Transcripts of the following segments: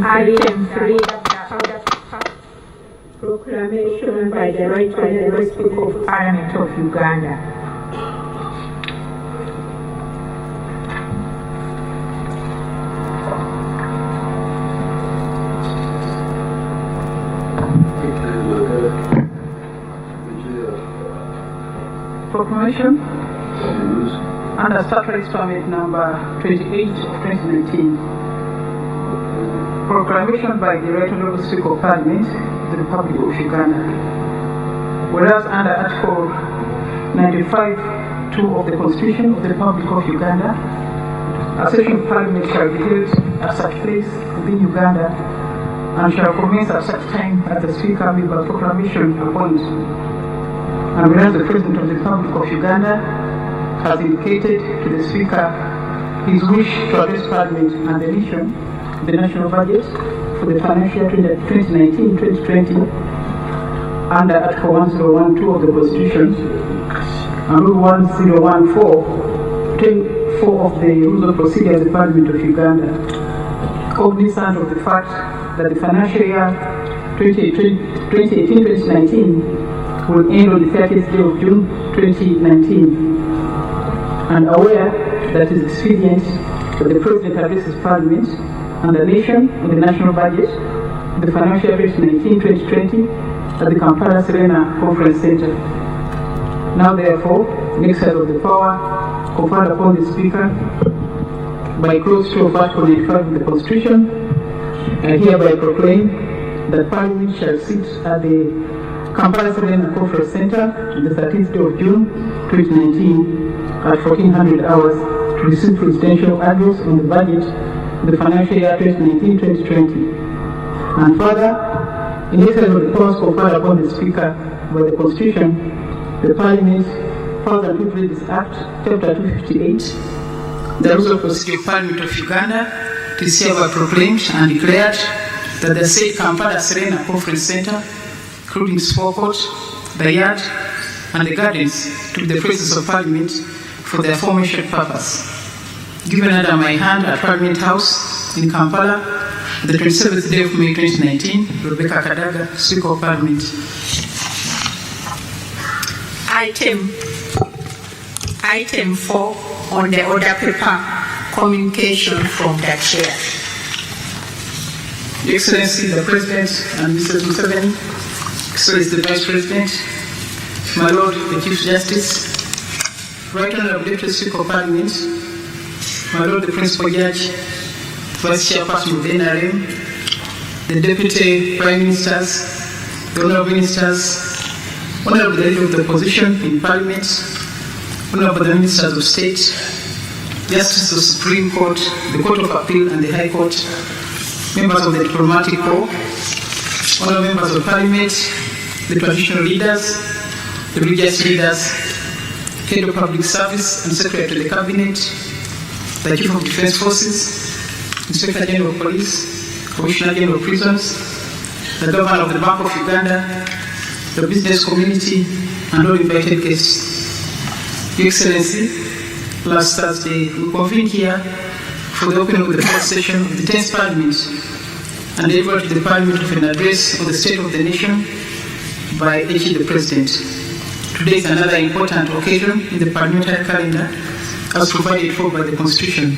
Item 3, proclamation by the Right Honourable Speaker of Parliament of Uganda. Proclamation under Statutory Permit number 28 of 2019. Proclamation by the Right Honourable Speaker of Parliament of the Republic of Uganda. Whereas under Article 95(2) of the Constitution of the Republic of Uganda, a session of Parliament shall be held at such place within Uganda and shall commence at such time as the Speaker may by proclamation appoint. And whereas the President of the Republic of Uganda has indicated to the Speaker his wish to address Parliament and the nation the national budget for the financial year 2019-2020 under Article 1012 of the Constitution and Rule 1014, 4 of the Rules of Procedure of the Parliament of Uganda, cognizant of the fact that the financial year 2018-2019 will end on the 30th day of June 2019, and aware that it is expedient that the President addresses Parliament and the nation on the national budget, the financial year 2019-2020 at the Kampala Serena Conference Center. Now therefore, in exercise of the power conferred upon the Speaker by clause 2 of Article 95 of the Constitution, I hereby proclaim that Parliament shall sit at the Kampala Serena Conference Center on the 13th day of June 2019 at 1400 hours to receive presidential address on the budget the financial year 2019-2020, and further, in exercise of the powers conferred upon the Speaker by the Constitution, the Parliament, Powers and Privileges Act, Chapter 258, the Rules of Procedure of Parliament of Uganda, is hereby proclaimed and declared that the said Kampala Serena Conference Center, including its forecourt, the yard, and the gardens, to be the presence of Parliament for the aforementioned purpose. Given under my hand at Parliament House in Kampala, the 27th day of May 2019, Rebecca Kadaga, Speaker of Parliament. Item 4 on the order paper, communication from the Chair. Your Excellency, the President and Mr. Museveni, Excellency the Vice President, my Lord the Chief Justice, Right Honourable Deputy Speaker of Parliament, my Lord the Principal Judge, Vice Chairperson of the NRM, the Deputy Prime Ministers, the Honourable Ministers, Honourable the Leader of the Opposition in Parliament, Honourable the Ministers of State, Justice of the Supreme Court, the Court of Appeal and the High Court, members of the Diplomatic Corps, Honourable Members of Parliament, the traditional leaders, the religious leaders, Head of Public Service and Secretary to the Cabinet, the Chief of Defence Forces, Inspector General of Police, Commissioner General of Prisons, the Governor of the Bank of Uganda, the business community, and all invited guests. Your Excellency, last Thursday we convened here for the opening of the fourth session of the 10th Parliament and delivered to the Parliament of an address on the state of the nation by HE the President. Today is another important occasion in the parliamentary calendar as provided for by the Constitution.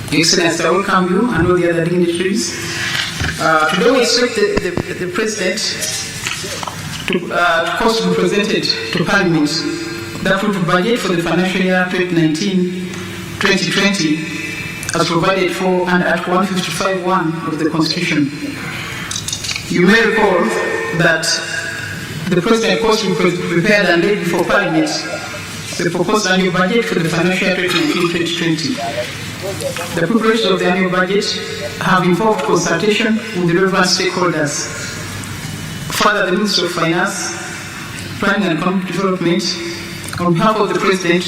Your Excellency, I welcome you and all the other dignitaries. Today we expect the President to cause to be presented to Parliament the approved budget for the financial year 2019-2020 as provided for under Article 155(1) of the Constitution. You may recall that the President caused to be prepared and laid before Parliament the proposed annual budget for the financial year 2019-2020. The preparation of the annual budget have involved consultation with the relevant stakeholders. Further, the Ministry of Finance, Planning and Economic Development, on behalf of the President,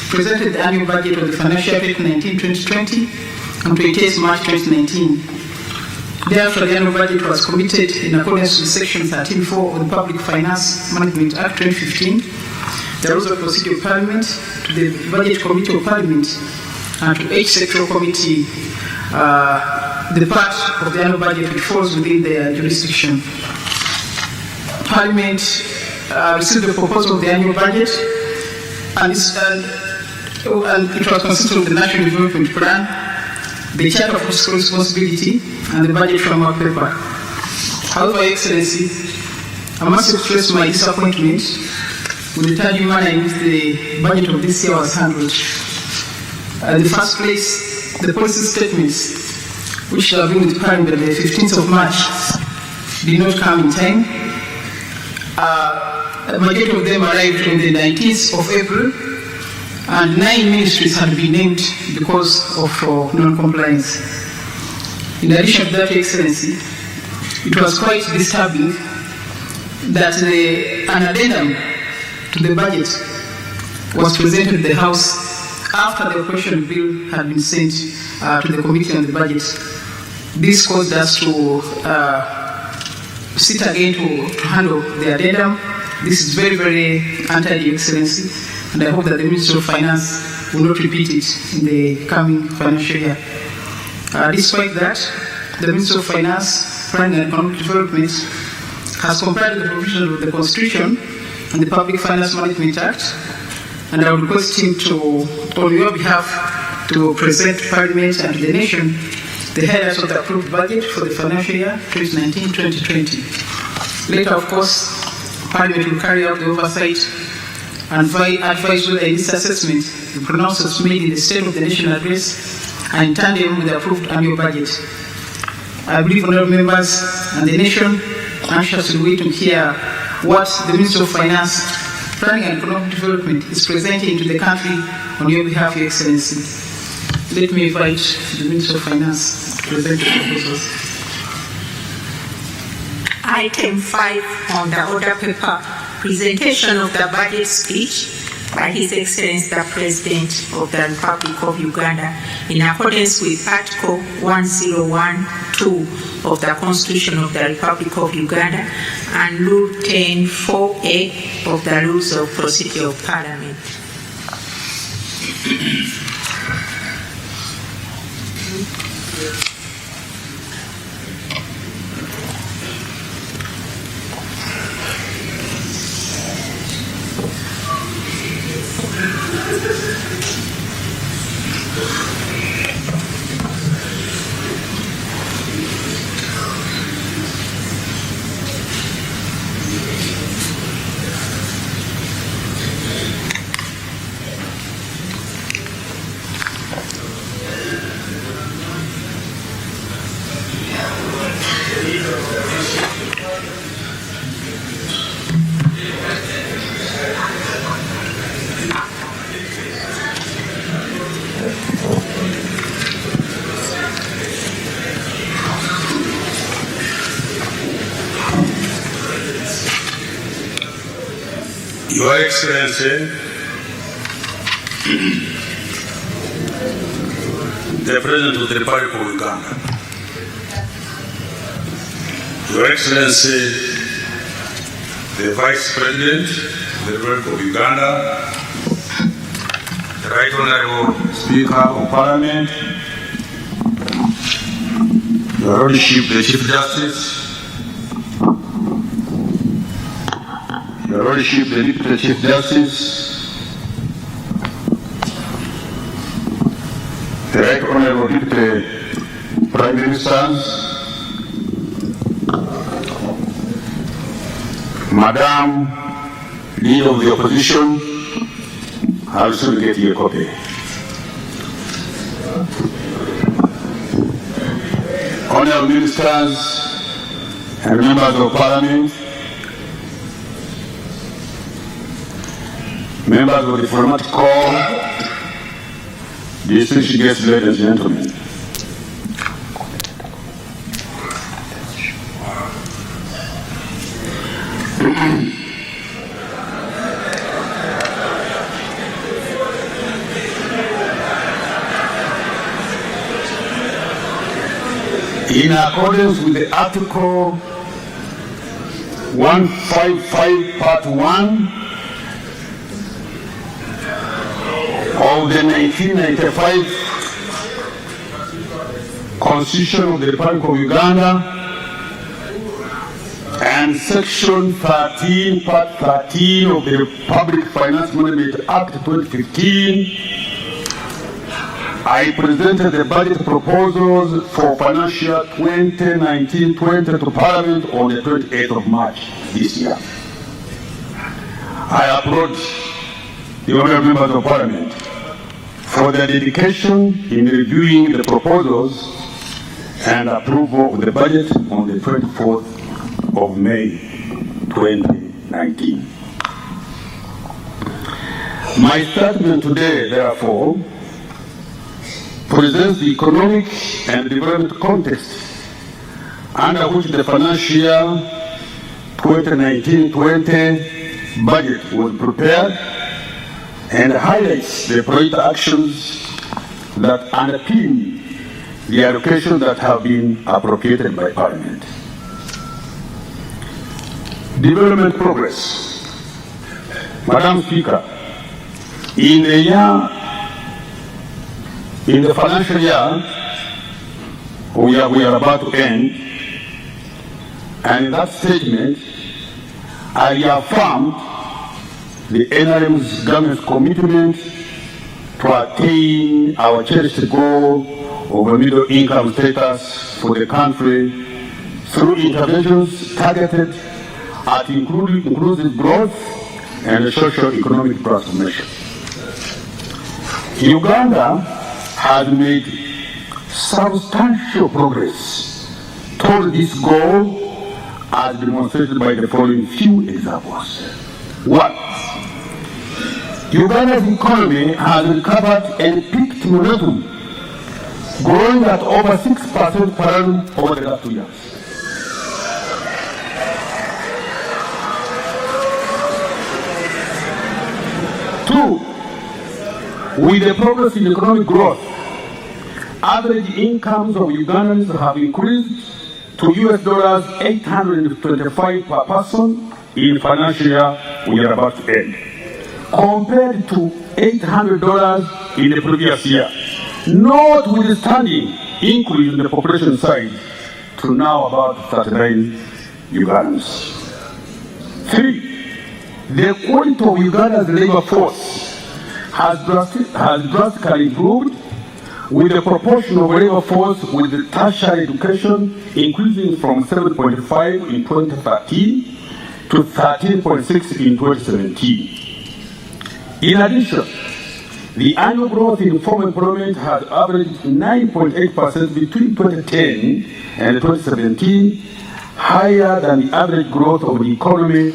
presented the annual budget of the financial year 2019-2020 on 28 March 2019. Thereafter, the annual budget was committed in accordance with Section 13(4) of the Public Finance Management Act 2015, the Rules of Procedure of Parliament, to the Budget Committee of Parliament, and to each sectoral committee the part of the annual budget which falls within their jurisdiction. Parliament received the proposal of the annual budget, and it was consistent with the National Development Plan, the Charter of Fiscal Responsibility, and the budget framework paper. However, Your Excellency, I must express my disappointment with the tardy manner in which the budget of this year was handled. In the first place, the policy statements which should have been with Parliament on the 15th of March did not come in time. The majority of them arrived on the 19th of April, and 9 ministries had been named because of non-compliance. In addition to that, Your Excellency, it was quite disturbing that an addendum to the budget was presented to the House after the opposition bill had been sent to the Committee on the Budget. This caused us to sit again to handle the addendum. This is very, very untidy, Your Excellency, and I hope that the Ministry of Finance will not repeat it in the coming financial year. Despite that, the Ministry of Finance, Planning and Economic Development has complied with the provisions of the Constitution and the Public Finance Management Act, and I would request him to, on your behalf, to present to Parliament and to the nation the highlights of the approved budget for the financial year 2019-2020. Later, of course, Parliament will carry out the oversight and advise whether in this assessment the pronouncements made in the State of the Nation address are in tandem with the approved annual budget. I believe honourable members and the nation anxiously wait to hear what the Ministry of Finance, Planning and Economic Development is presenting to the country on your behalf, Your Excellency. Let me invite the Minister of Finance to present the proposals. Item 5 on the order paper, presentation of the budget speech by His Excellency the President of the Republic of Uganda in accordance with Article 1012 of the Constitution of the Republic of Uganda and Rule 10.4a of the Rules of Procedure of Parliament. Your Excellency, the President of the Republic of Uganda, Your Excellency, the Vice President of the Republic of Uganda, the Right Honorable Speaker of Parliament, Your Lordship, the Chief Justice, Your Lordship, the Deputy Chief Justice, the Right Honorable Deputy Prime Minister, Madam Leader of the Opposition, I'll soon get you a copy. Honorable Ministers and Members of Parliament, members of the diplomatic corps, distinguished guests, ladies and gentlemen. In accordance with the Article 155 Part 1 of the 1995 Constitution of the Republic of Uganda, and Section 13, Part 13 of the Public Finance Management Act 2015, I presented the budget proposals for financial 2019-20 to Parliament on the 28th of March this year. I applaud the honourable members of Parliament for their dedication in reviewing the proposals and approval of the budget on the 24th of May 2019. My statement today, therefore, presents the economic and development context under which the financial 2019-20 budget was prepared and highlights the project actions that underpin the allocations that have been appropriated by Parliament. Development progress. Madam Speaker, in the financial year we are about to end, and in that statement, I reaffirmed the NRM's government's commitment to attain our cherished goal of a middle income status for the country through interventions targeted at inclusive growth and socio-economic transformation. Uganda has made substantial progress toward this goal, as demonstrated by the following few examples. 1. Uganda's economy has recovered and peaked momentum, growing at over 6% per annum over the last 2 years. 2. With the progress in economic growth, average incomes of Ugandans have increased to $825 per person in financial year we are about to end, compared to $800 in the previous year, notwithstanding increase in the population size to now about 39 Ugandans. 3. The quality of Uganda's labor force has drastically improved, with the proportion of labor force with tertiary education increasing from 7.5 in 2013 to 13.6 in 2017. In addition, the annual growth in formal employment has averaged 9.8% between 2010 and 2017, higher than the average growth of the economy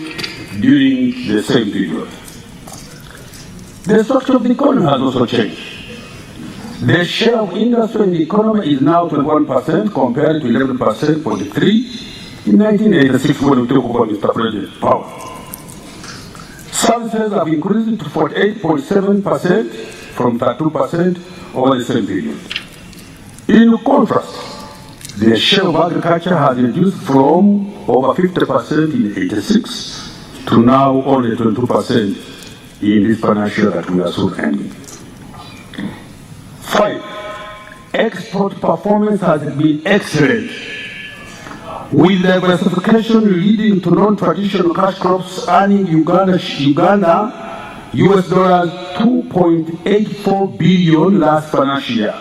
during the same period. The structure of the economy has also changed. The share of industry in the economy is now 21% compared to 11.3% in 1986 when we took over Mr. President's power. Services have increased to 48.7% from 32% over the same period. In contrast, the share of agriculture has reduced from over 50% in 86 to now only 22% in this financial year that we are soon ending. 5. Export performance has been excellent, with diversification leading to non-traditional cash crops earning Uganda $2.84 billion last financial year,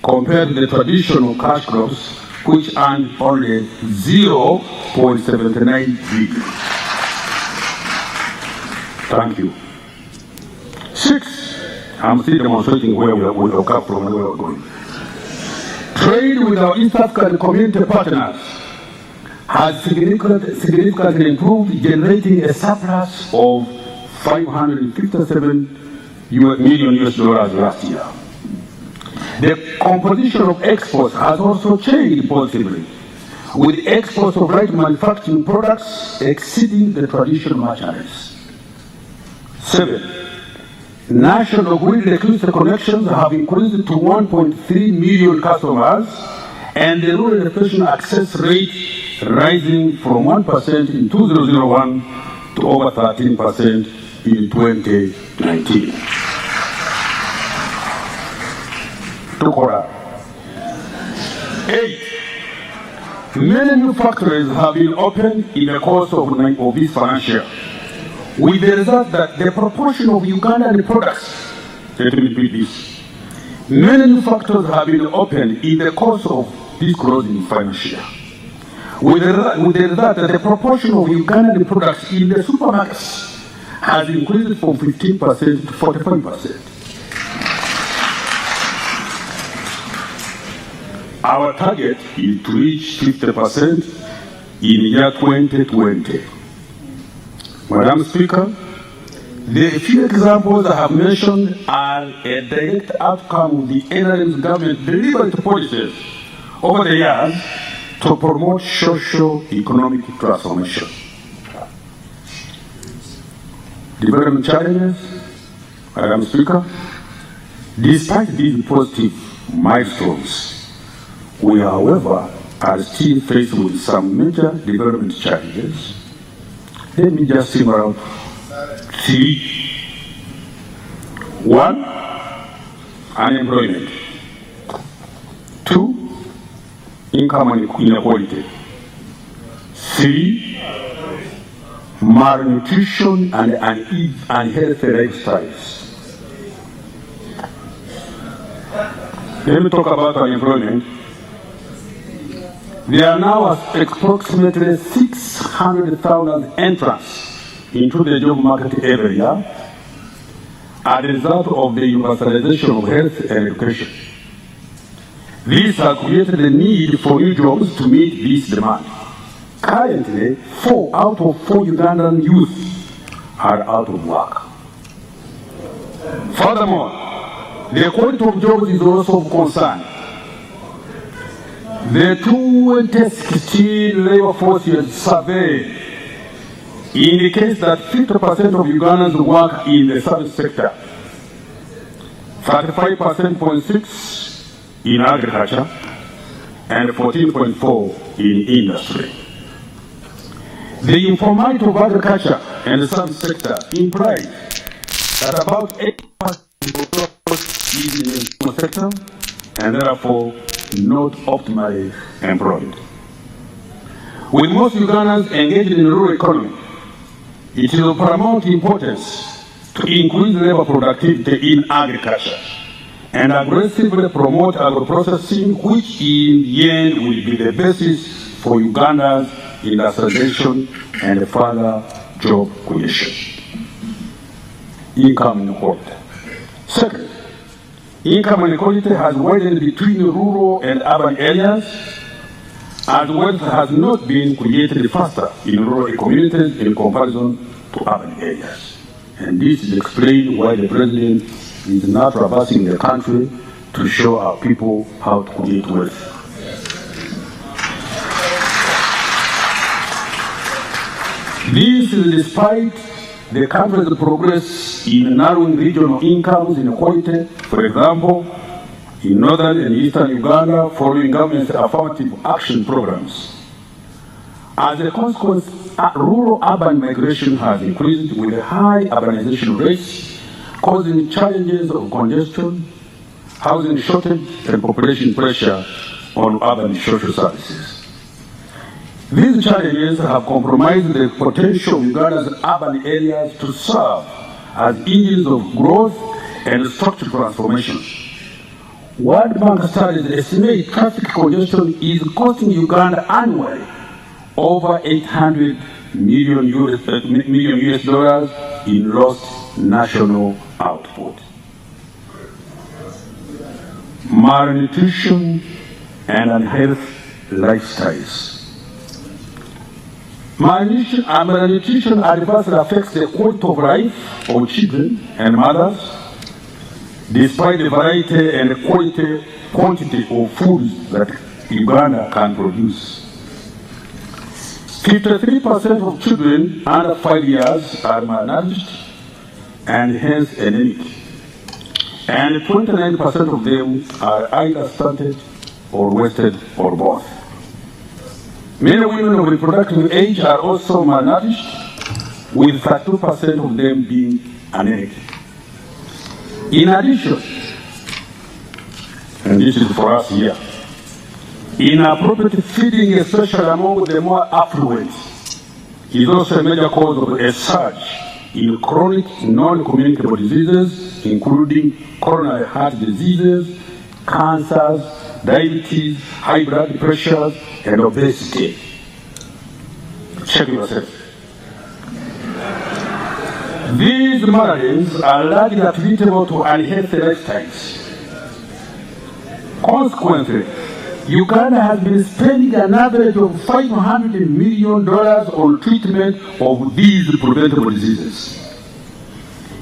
compared to the traditional cash crops which earned only $0.79 billion. Thank you. 6. I'm still demonstrating where we have come from and where we're going. Trade with our East African community partners has significantly improved, generating a surplus of $557 million last year. The composition of exports has also changed positively, with exports of light manufacturing products exceeding the traditional merchandise. 7. National grid electricity connections have increased to 1.3 million customers, and the rural electricity access rate rising from 1% in 2001 to over 13% in 2019. Tukora. 8. Many new factories have been opened in the course of this financial year, with the result that the proportion of Ugandan products, let me repeat this, many new factories have been opened in the course of this closing financial year, with the result that the proportion of Ugandan products in the supermarkets has increased from 15% to 45%. Our target is to reach 50% in year 2020. Madam Speaker, the few examples I have mentioned are a direct outcome of the NRM's government deliberate policies over the years to promote socio-economic transformation. Development challenges, Madam Speaker, despite these positive milestones, we, however, are still faced with some major development challenges. Let me just single out 3. 1, unemployment. 2, income inequality. 3, malnutrition and unhealthy lifestyles. Let me talk about unemployment. There are now approximately 600,000 entrants into the job market every year as a result of the universalization of health and education. This has created the need for new jobs to meet this demand. Currently, 4 out of 4 Ugandan youth are out of work. Furthermore, the quality of jobs is also of concern. The 2016 labor force survey indicates that 50% of Ugandans work in the service sector, 35.6% in agriculture, and 14.4% in industry. The informality of agriculture and the service sector implies that about 8% is in the informal sector and therefore not optimally employed. With most Ugandans engaged in the rural economy, it is of paramount importance to increase labor productivity in agriculture and aggressively promote agro-processing, which in the end will be the basis for Uganda's industrialization and further job creation. Income inequality. Second, income inequality has widened between rural and urban areas, as wealth has not been created faster in rural communities in comparison to urban areas. And this is explained why the President is now traversing the country to show our people how to create wealth. This is despite the country's progress in narrowing regional incomes inequality. For example, in northern and eastern Uganda, following government's affirmative action programs. As a consequence, rural-urban migration has increased with high urbanization rates, causing challenges of congestion, housing shortage, and population pressure on urban social services. These challenges have compromised the potential of Uganda's urban areas to serve as engines of growth and structural transformation. World Bank studies estimate traffic congestion is costing Uganda annually over $800 million in lost national output. Malnutrition and unhealthy lifestyles. Malnutrition adversely affects the quality of life of children and mothers, despite the variety and quantity of foods that Uganda can produce. 53% of children under 5 years are malnourished and hence anemic, and 29% of them are either stunted or wasted or both. Many women of reproductive age are also malnourished, with 32% of them being anemic. In addition, and this is for us here, Inappropriate feeding, especially among the more affluent, is also a major cause of a surge in chronic non-communicable diseases, including coronary heart diseases, cancers, diabetes, high blood pressure, and obesity. Check yourself. These maladies are largely attributable to unhealthy lifestyles. Consequently, Uganda has been spending an average of $500 million on treatment of these preventable diseases.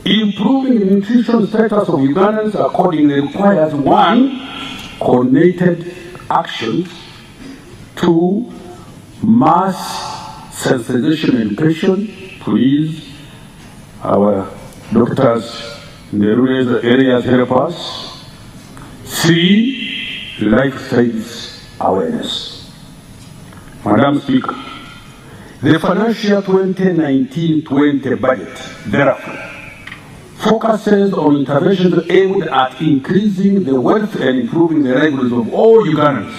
Improving the nutrition status of Ugandans accordingly requires 1, coordinated action, 2, mass sensitization education. Please, our doctors in the rural areas help us. 3, lifestyles awareness. Madam Speaker, the financial 2019-20 budget, therefore, focuses on interventions aimed at increasing the wealth and improving the livelihoods of all Ugandans.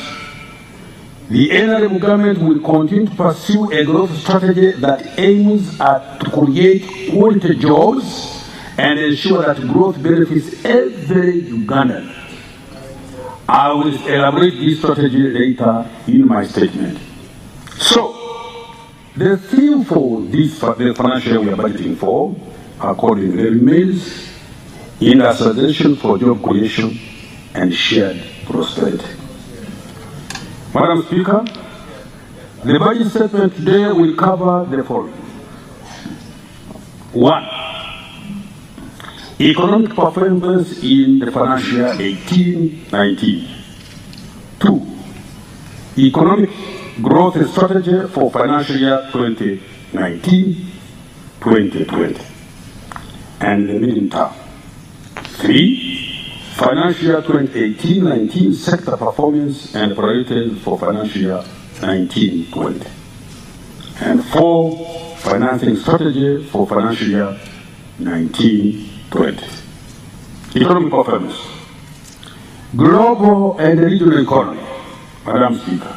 The NRM government will continue to pursue a growth strategy that aims at to create quality jobs and ensure that growth benefits every Ugandan. I will elaborate this strategy later in my statement. So, the theme for the financial year we are budgeting for, accordingly, remains industrialization for job creation and shared prosperity. Madam Speaker, the budget statement today will cover the following. 1. Economic performance in the financial year 18-19. 2. Economic growth strategy for financial year 2019-2020 and the medium term. 3. Financial year 2018-19 sector performance and priorities for financial year 19-20. And 4. Financing strategy for financial year 19-20. Economic performance. Global and regional economy. Madam Speaker,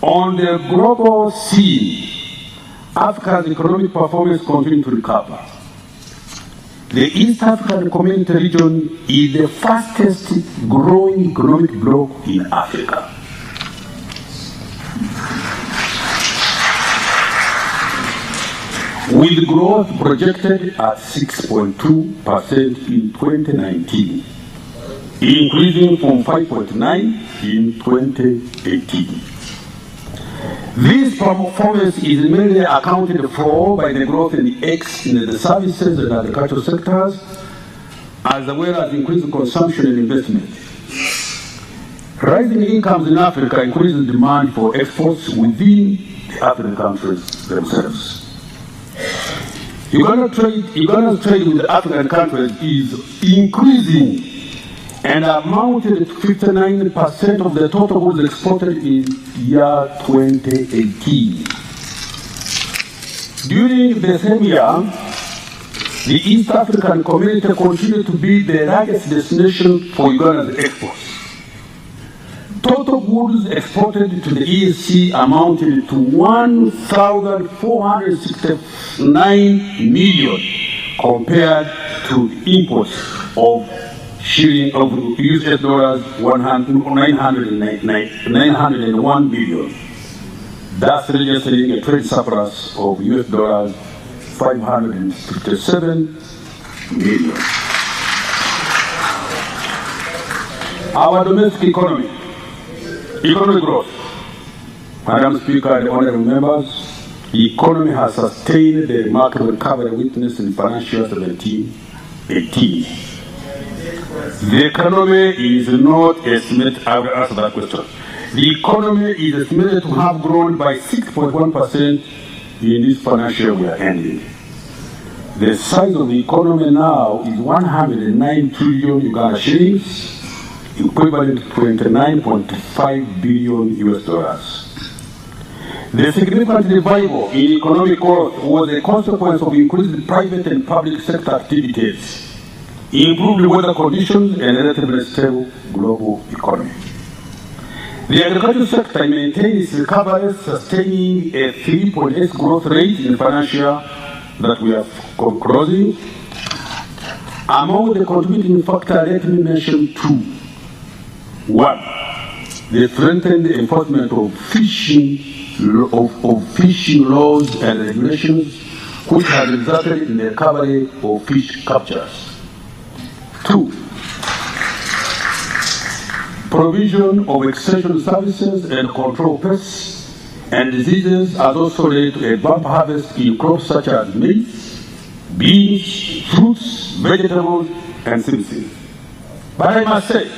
on the global scene, Africa's economic performance continues to recover. The East African Community region is the fastest growing economic bloc in Africa. With growth projected at 6.2% in 2019, increasing from 5.9% in 2018. This performance is mainly accounted for by the growth in the services and agricultural sectors, as well as increased consumption and investment. Rising incomes in Africa increase the demand for exports within the African countries themselves. Uganda's trade with the African countries is increasing and amounted to 59% of the total goods exported in year 2018. During the same year, the East African community continued to be the largest destination for Uganda's exports. Total goods exported to the EAC amounted to 1,469 million compared to imports of US dollars 901 billion, thus registering a trade surplus of US dollars 557 million. Our domestic economy, economic growth. Madam Speaker and honorable members, the economy has sustained the remarkable recovery witnessed in financial year 17-18. The economy is not estimated, I will answer that question. The economy is estimated to have grown by 6.1% in this financial year we are ending. The size of the economy now is 109 trillion Uganda shillings, equivalent to 29.5 billion US dollars. The significant revival in economic growth was a consequence of increased private and public sector activities, improved weather conditions, and a relatively stable global economy. The agricultural sector maintains its recovery, sustaining a 3.8 growth rate in financial that we are closing. Among the contributing factors, let me mention two. One, the strengthened enforcement of fishing laws and regulations, which has resulted in the recovery of fish captures. Two, provision of extension services and control pests and diseases has also led to a bump harvest in crops such as maize, beans, fruits, vegetables, and seeds. But I must say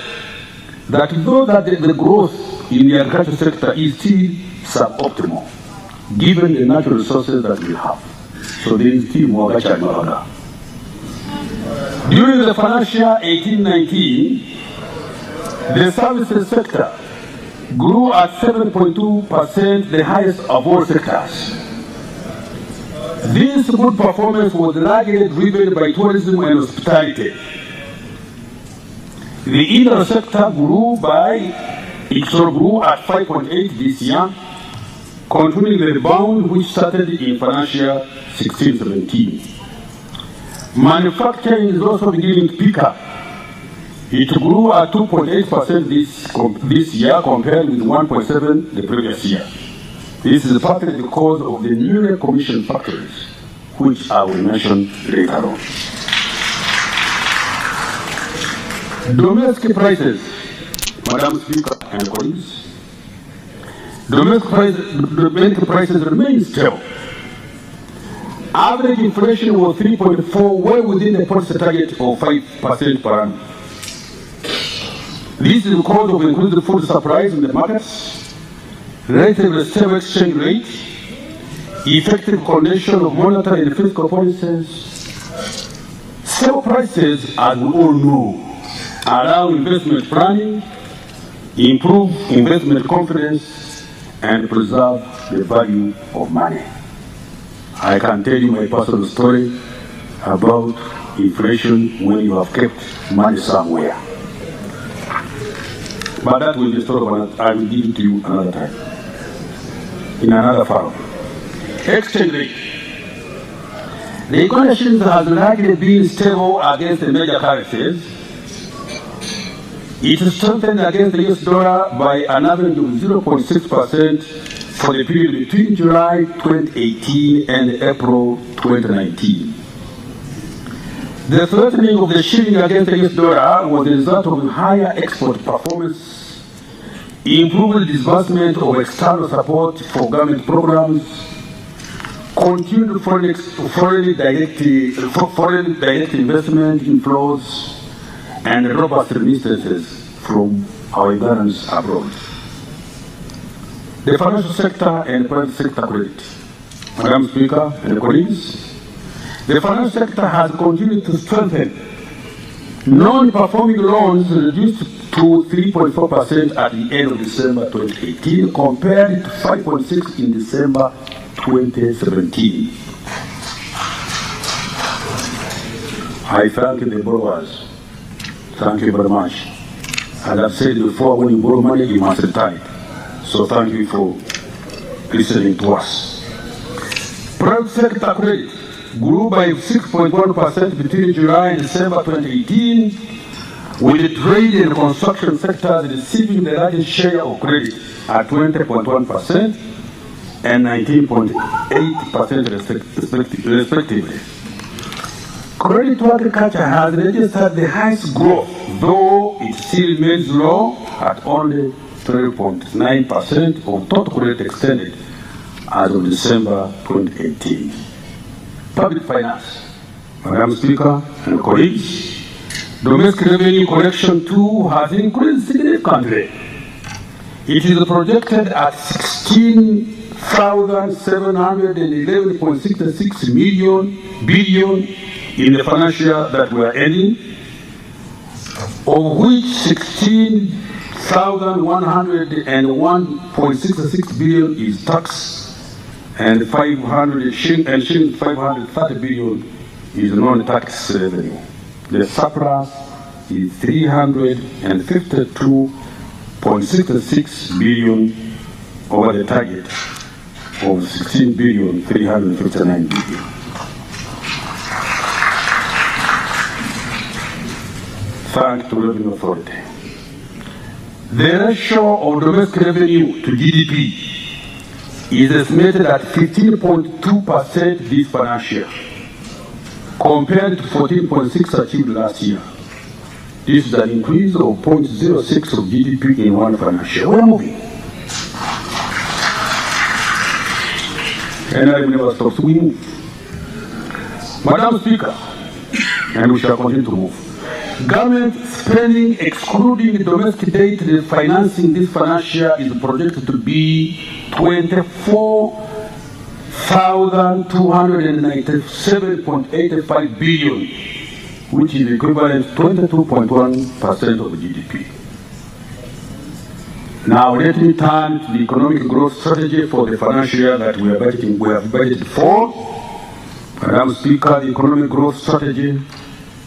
that though that the growth in the agricultural sector is still suboptimal, given the natural resources that we have, so there is still more agriculture in Uganda. During the financial 18-19, the services sector grew at 7.2%, the highest of all sectors. This good performance was largely driven by tourism and hospitality. The indoor sector grew at 5.8% this year, continuing the rebound which started in financial 16-17. Manufacturing is also beginning to pick up. It grew at 2.8% this year compared with 1.7% the previous year. This is partly because of the newly commissioned factories, which I will mention later on. Domestic prices, Madam Speaker and colleagues, domestic prices remain stable. Average inflation was 3.4%, well within the policy target of 5% per annum. This is because of increased food supplies in the markets, relatively stable exchange rate, effective coordination of monetary and fiscal policies. Stable prices, as we all know, allow investment planning, improve investment confidence, and preserve the value of money. I can tell you my personal story about inflation when you have kept money somewhere. But that will be a story I will give it to you another time, in another forum. Exchange rate. The equation has largely been stable against the major currencies. It strengthened against the US dollar by an average of 0.6% for the period between July 2018 and April 2019. The strengthening of the shilling against the US dollar was the result of higher export performance, improved disbursement of external support for government programs, continued foreign direct investment inflows, and robust remittances from our Ugandans abroad. The financial sector and private sector credit. Madam Speaker and colleagues, the financial sector has continued to strengthen. Non-performing loans reduced to 3.4% at the end of December 2018 compared to 5.6% in December 2017. I thank the borrowers. Thank you very much. As I've said before, when you borrow money, you must return it. So thank you for listening to us. Private sector credit grew by 6.1% between July and December 2018, with the trade and construction sectors receiving the largest share of credit at 20.1% and 19.8% respectively. Credit to agriculture has registered the highest growth, though it still remains low at only 12.9% of total credit extended as of December 2018. Public finance. Madam Speaker and colleagues, domestic revenue collection too has increased significantly. It is projected at 16,711.66 billion in the financial that we are ending, of which 16,101.66 billion is tax, and 530 billion is non-tax revenue. The surplus is 352 0.66 billion over the target of 16,359 billion. Thanks to Revenue Authority. The ratio of domestic revenue to GDP is estimated at 15.2% this financial year, compared to 14.6% achieved last year. This is an increase of 0.06 of GDP in one financial year. We're moving. And I will never stop, so we move. Madam Speaker, and we shall continue to move. Government spending excluding domestic debt financing this financial year is projected to be 24,297.85 billion, which is equivalent to 22.1% of GDP. Now let me turn to the economic growth strategy for the financial year that we have budgeted for. Madam Speaker, the economic growth strategy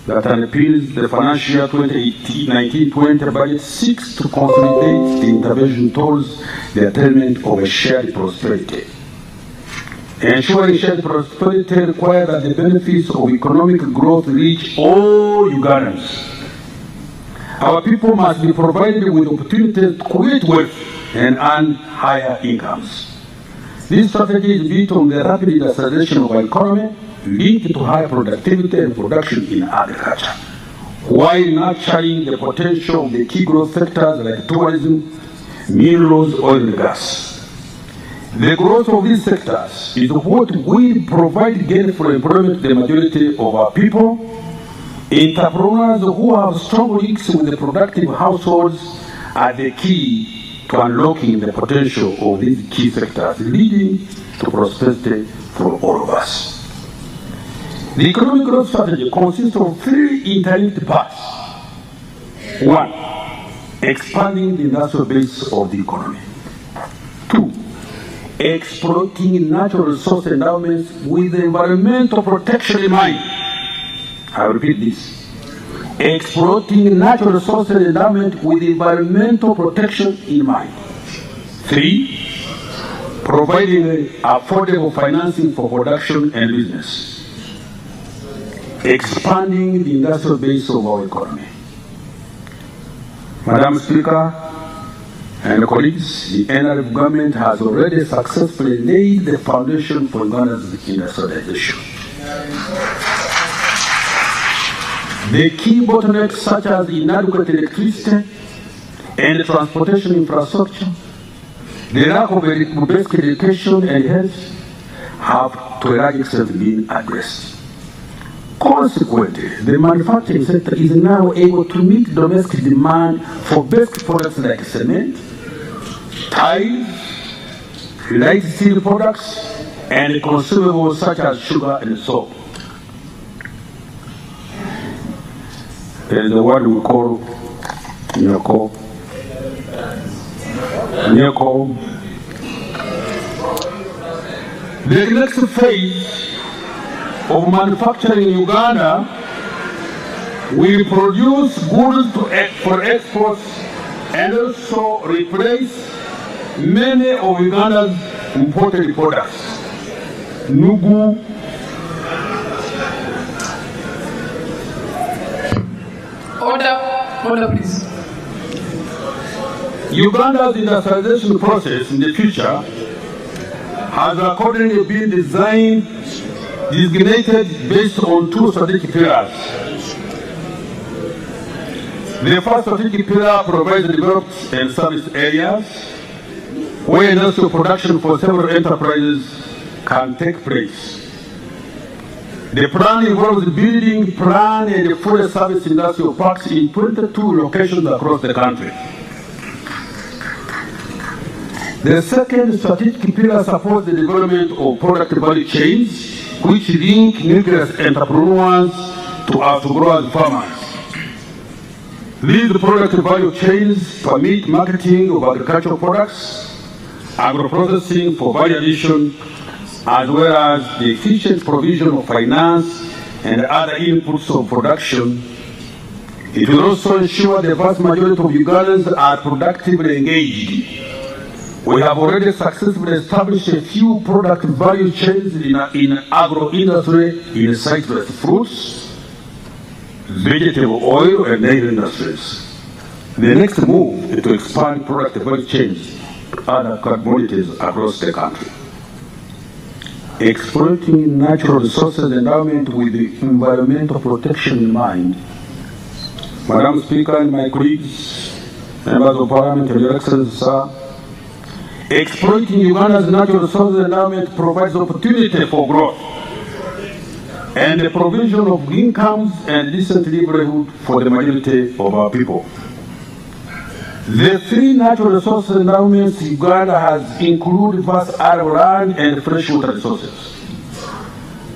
that underpins the financial year 2019-20 budget seeks to consolidate the intervention towards the attainment of a shared prosperity. Ensuring shared prosperity requires that the benefits of economic growth reach all Ugandans. Our people must be provided with opportunities to create wealth and earn higher incomes. This strategy is built on the rapid industrialization of our economy, linked to high productivity and production in agriculture, while nurturing the potential of the key growth sectors like tourism, minerals, oil and gas. The growth of these sectors is what will provide gainful employment to the majority of our people. Entrepreneurs who have strong links with the productive households are the key to unlocking the potential of these key sectors, leading to prosperity for all of us. The economic growth strategy consists of three interlinked parts. One, expanding the industrial base of the economy. Two, exploiting natural resource endowments with environmental protection in mind. I repeat this. Exploiting natural resource endowment with environmental protection in mind. Three, providing affordable financing for production and business. Expanding the industrial base of our economy. Madam Speaker and colleagues, the NRF government has already successfully laid the foundation for Uganda's industrialization. The key bottlenecks such as inadequate electricity and transportation infrastructure, the lack of basic education and health have to a large extent been addressed. Consequently, the manufacturing sector is now able to meet domestic demand for basic products like cement, tiles, light steel products, and consumables such as sugar and soap. There is a word we call nyoko. The next phase of manufacturing in Uganda will produce goods for exports and also replace many of Uganda's imported products. Nugu, Order, please. Uganda's industrialization process in the future has accordingly been designated based on two strategic pillars. The first strategic pillar provides developed and service areas where industrial production for several enterprises can take place. The plan involves building planned and fully service industrial parks in 22 locations across the country. The second strategic pillar supports the development of product value chains which link nucleus entrepreneurs to growers farmers. These product value chains permit marketing of agricultural products, agro-processing for value addition, as well as the efficient provision of finance and other inputs of production It will also ensure the vast majority of Ugandans are productively engaged. We have already successfully established a few product value chains in agro-industry, in citrus fruits, vegetable oil, and dairy industries. The next move is to expand product value chains to other commodities across the country. Exploiting natural resources endowment with the environmental protection in mind. Madam Speaker and my colleagues, members of Parliament, and Your Excellency, sir, exploiting Uganda's natural resources endowment provides opportunity for growth and the provision of incomes and decent livelihood for the majority of our people. The three natural resources endowments Uganda has include vast arable land and freshwater resources,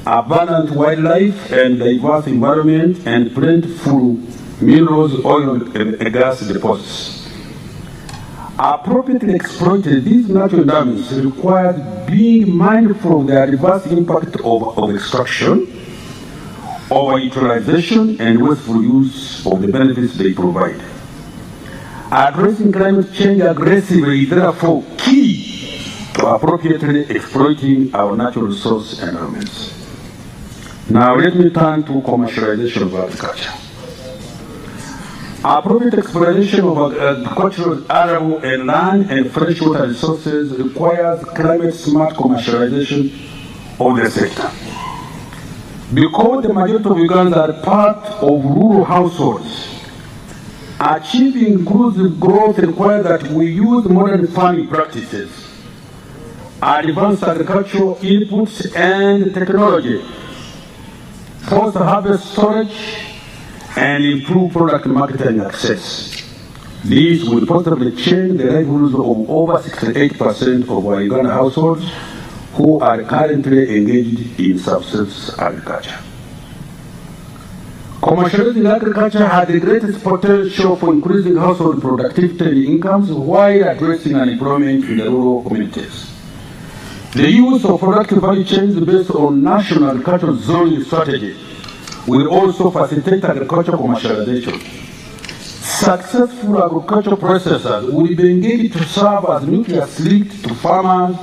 abundant wildlife and diverse environment, and plentiful minerals, oil, and gas deposits. Appropriately exploited, these natural endowments require being mindful of the adverse impact of extraction, overutilization, and wasteful use of the benefits they provide. Addressing climate change aggressively is therefore key to appropriately exploiting our natural resource endowments. Now let me turn to commercialization of agriculture. Appropriate exploitation of agricultural arable and land and freshwater resources requires climate-smart commercialization of the sector. Because the majority of Ugandans are part of rural households, achieving inclusive growth requires that we use modern farming practices, advanced agricultural inputs and technology, post-harvest storage, and improve product marketing access. These will positively change the livelihoods of over 68% of our Uganda households who are currently engaged in subsistence agriculture. Commercializing agriculture has the greatest potential for increasing household productivity and incomes while addressing unemployment in the rural communities. The use of productive value chains based on national agricultural zoning strategy will also facilitate agricultural commercialization. Successful agricultural processors will be engaged to serve as nucleus linked to farmers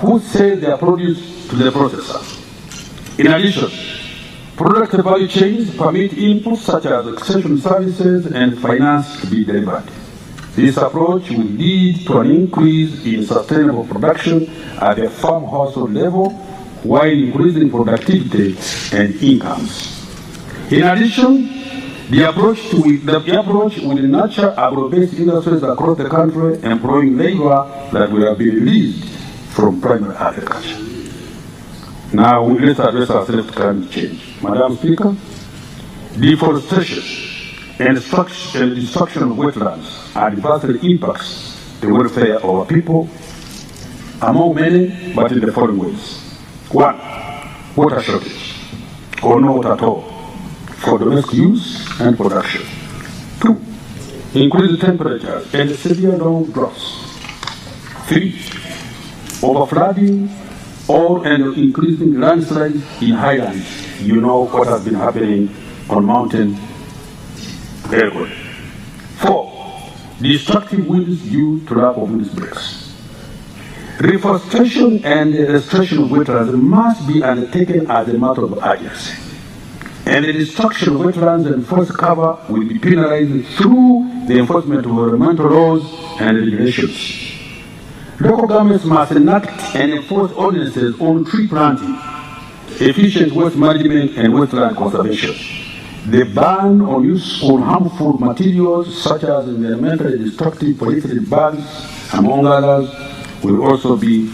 who sell their produce to the processors. In addition, product value chains permit inputs such as extension services and finance to be delivered. This approach will lead to an increase in sustainable production at the farm household level while increasing productivity and incomes. In addition, the approach will nurture agro-based industries across the country, employing labor that will be released from primary agriculture. Now, let's address ourselves to climate change. Madam Speaker, deforestation and destruction of wetlands adversely impacts the welfare of our people, among many, but in the following ways. 1. Water shortage, or no water at all, for domestic use and production. 2. Increased temperatures and severe long droughts. 3. Overflooding and increasing landslides in highlands. You know what has been happening on mountain areas. 4. Destructive winds due to lack of wind breaks. Reforestation and restoration of wetlands must be undertaken as a matter of urgency. And the destruction of wetlands and forest cover will be penalized through the enforcement of environmental laws and regulations. Local governments must enact and enforce ordinances on tree planting, efficient waste management, and wetland conservation. The ban on use of harmful materials such as environmentally destructive polyethylene bags, among others, will also be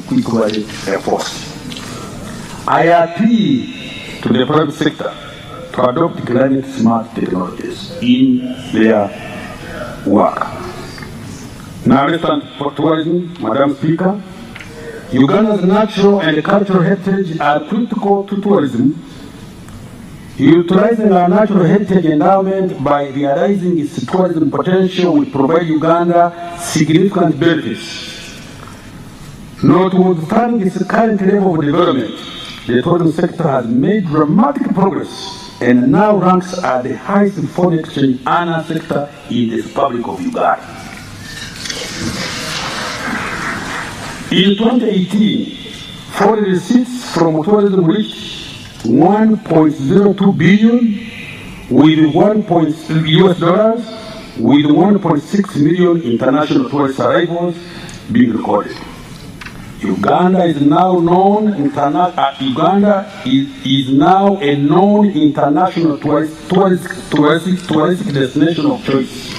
quickly enforced. I appeal to the private sector to adopt climate-smart technologies in their work. Now let's turn to tourism, Madam Speaker. Uganda's natural and cultural heritage are critical to tourism. Utilizing our natural heritage endowment by realizing its tourism potential will provide Uganda significant benefits. Notwithstanding its current level of development, the tourism sector has made dramatic progress and now ranks as the highest foreign exchange earner sector in the Republic of Uganda. In 2018, foreign receipts from tourism reached $1.02 billion with $1.6 million international tourist arrivals being recorded. Uganda is now is now a known international touristic destination of choice,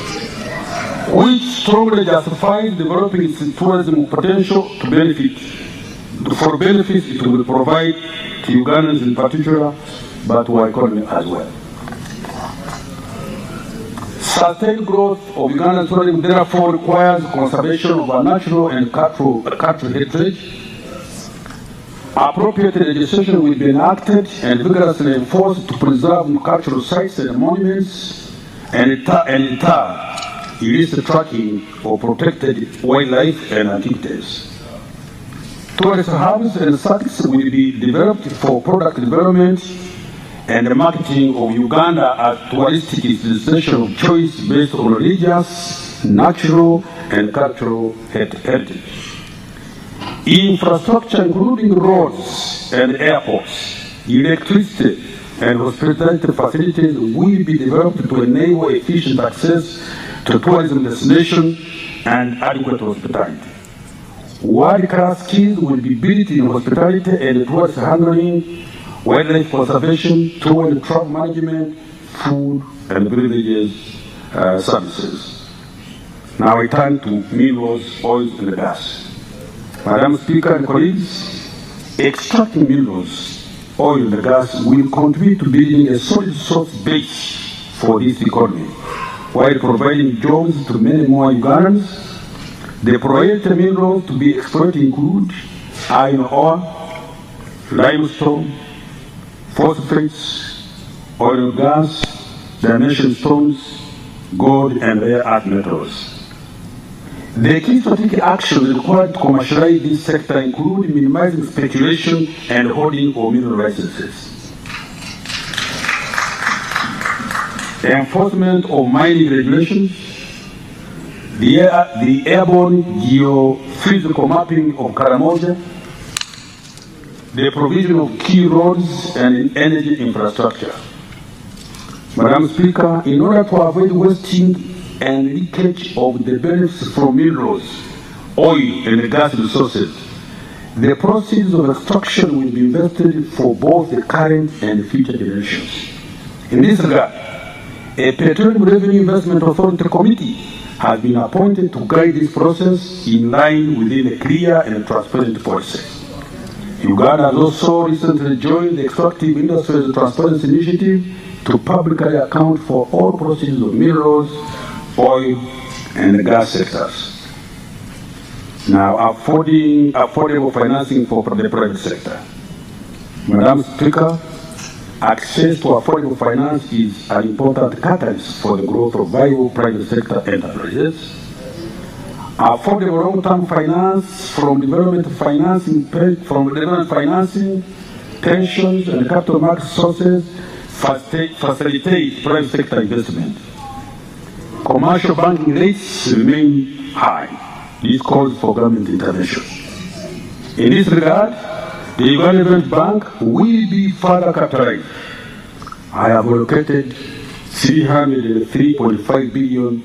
which strongly justifies developing its tourism potential for benefits it will provide to Ugandans in particular, but to our economy as well. Sustained growth of Ugandan tourism therefore requires conservation of our natural and cultural heritage. Appropriate legislation will be enacted and vigorously enforced to preserve cultural sites and monuments, and in turn, illicit tracking of protected wildlife and activities. Tourist hubs and sites will be developed for product development and the marketing of Uganda as touristic destination of choice based on religious, natural, and cultural heritage. Infrastructure, including roads and airports, electricity, and hospitality facilities will be developed to enable efficient access to tourism destination and adequate hospitality. World-class skills will be built in hospitality and tourist handling, wildlife conservation, tour and travel management, food and beverages services. Now I turn to minerals, oils and gas. Madam Speaker and colleagues, extracting minerals, oil and gas will contribute to building a solid source base for this economy, while providing jobs to many more Ugandans. The priority minerals to be exploited include iron ore, limestone, phosphates, oil and gas, dimension stones, gold, and rare earth metals. The key strategic actions required to commercialize this sector include minimizing speculation and holding of mineral licenses, enforcement of mining regulations, the airborne geophysical mapping of Karamoja, the provision of key roads and energy infrastructure. Madam Speaker, in order to avoid wasting and leakage of the benefits from minerals, oil and gas resources, the proceeds of extraction will be invested for both the current and future generations. In this regard, a Petroleum Revenue Investment Authority Committee has been appointed to guide this process in line within a clear and transparent policy. Uganda has also recently joined the Extractive Industries Transparency Initiative to publicly account for all proceeds of minerals, oil, and gas sectors. Now, affordable financing for the private sector. Madam Speaker, access to affordable finance is an important catalyst for the growth of viable private sector enterprises. Affordable long-term finance from development financing, pensions, and capital market sources facilitate private sector investment. Commercial banking rates remain high. This calls for government intervention. In this regard, the Ugandan Bank will be further capitalized. I have allocated $303.5 billion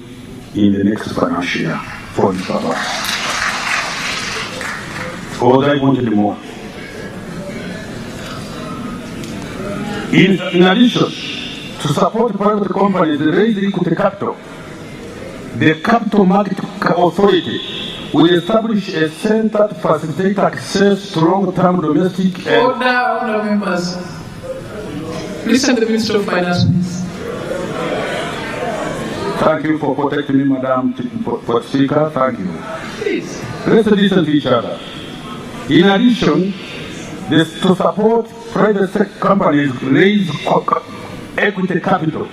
in the next financial year for this purpose. Although I wanted more. In addition, to support private companies raise equity capital, the Capital Market Authority will establish a center to facilitate access to long-term domestic and... Order members. Listen to the Minister of Finance, please. Thank you for protecting me, Madam Speaker. Thank you. Please. Let's listen to each other. In addition, to support private sector companies raise equity capital,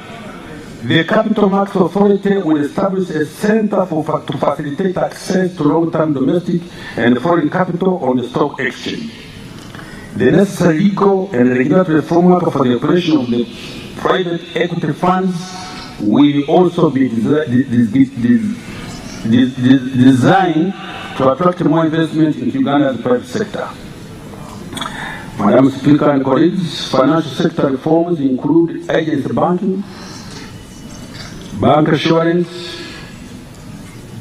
the Capital Market Authority will establish a center to facilitate access to long-term domestic and foreign capital on the stock exchange. The necessary legal and regulatory framework for the operation of the private equity funds will also be designed to attract more investment in Uganda's private sector. Madam Speaker and colleagues, financial sector reforms include agency banking, bank assurance,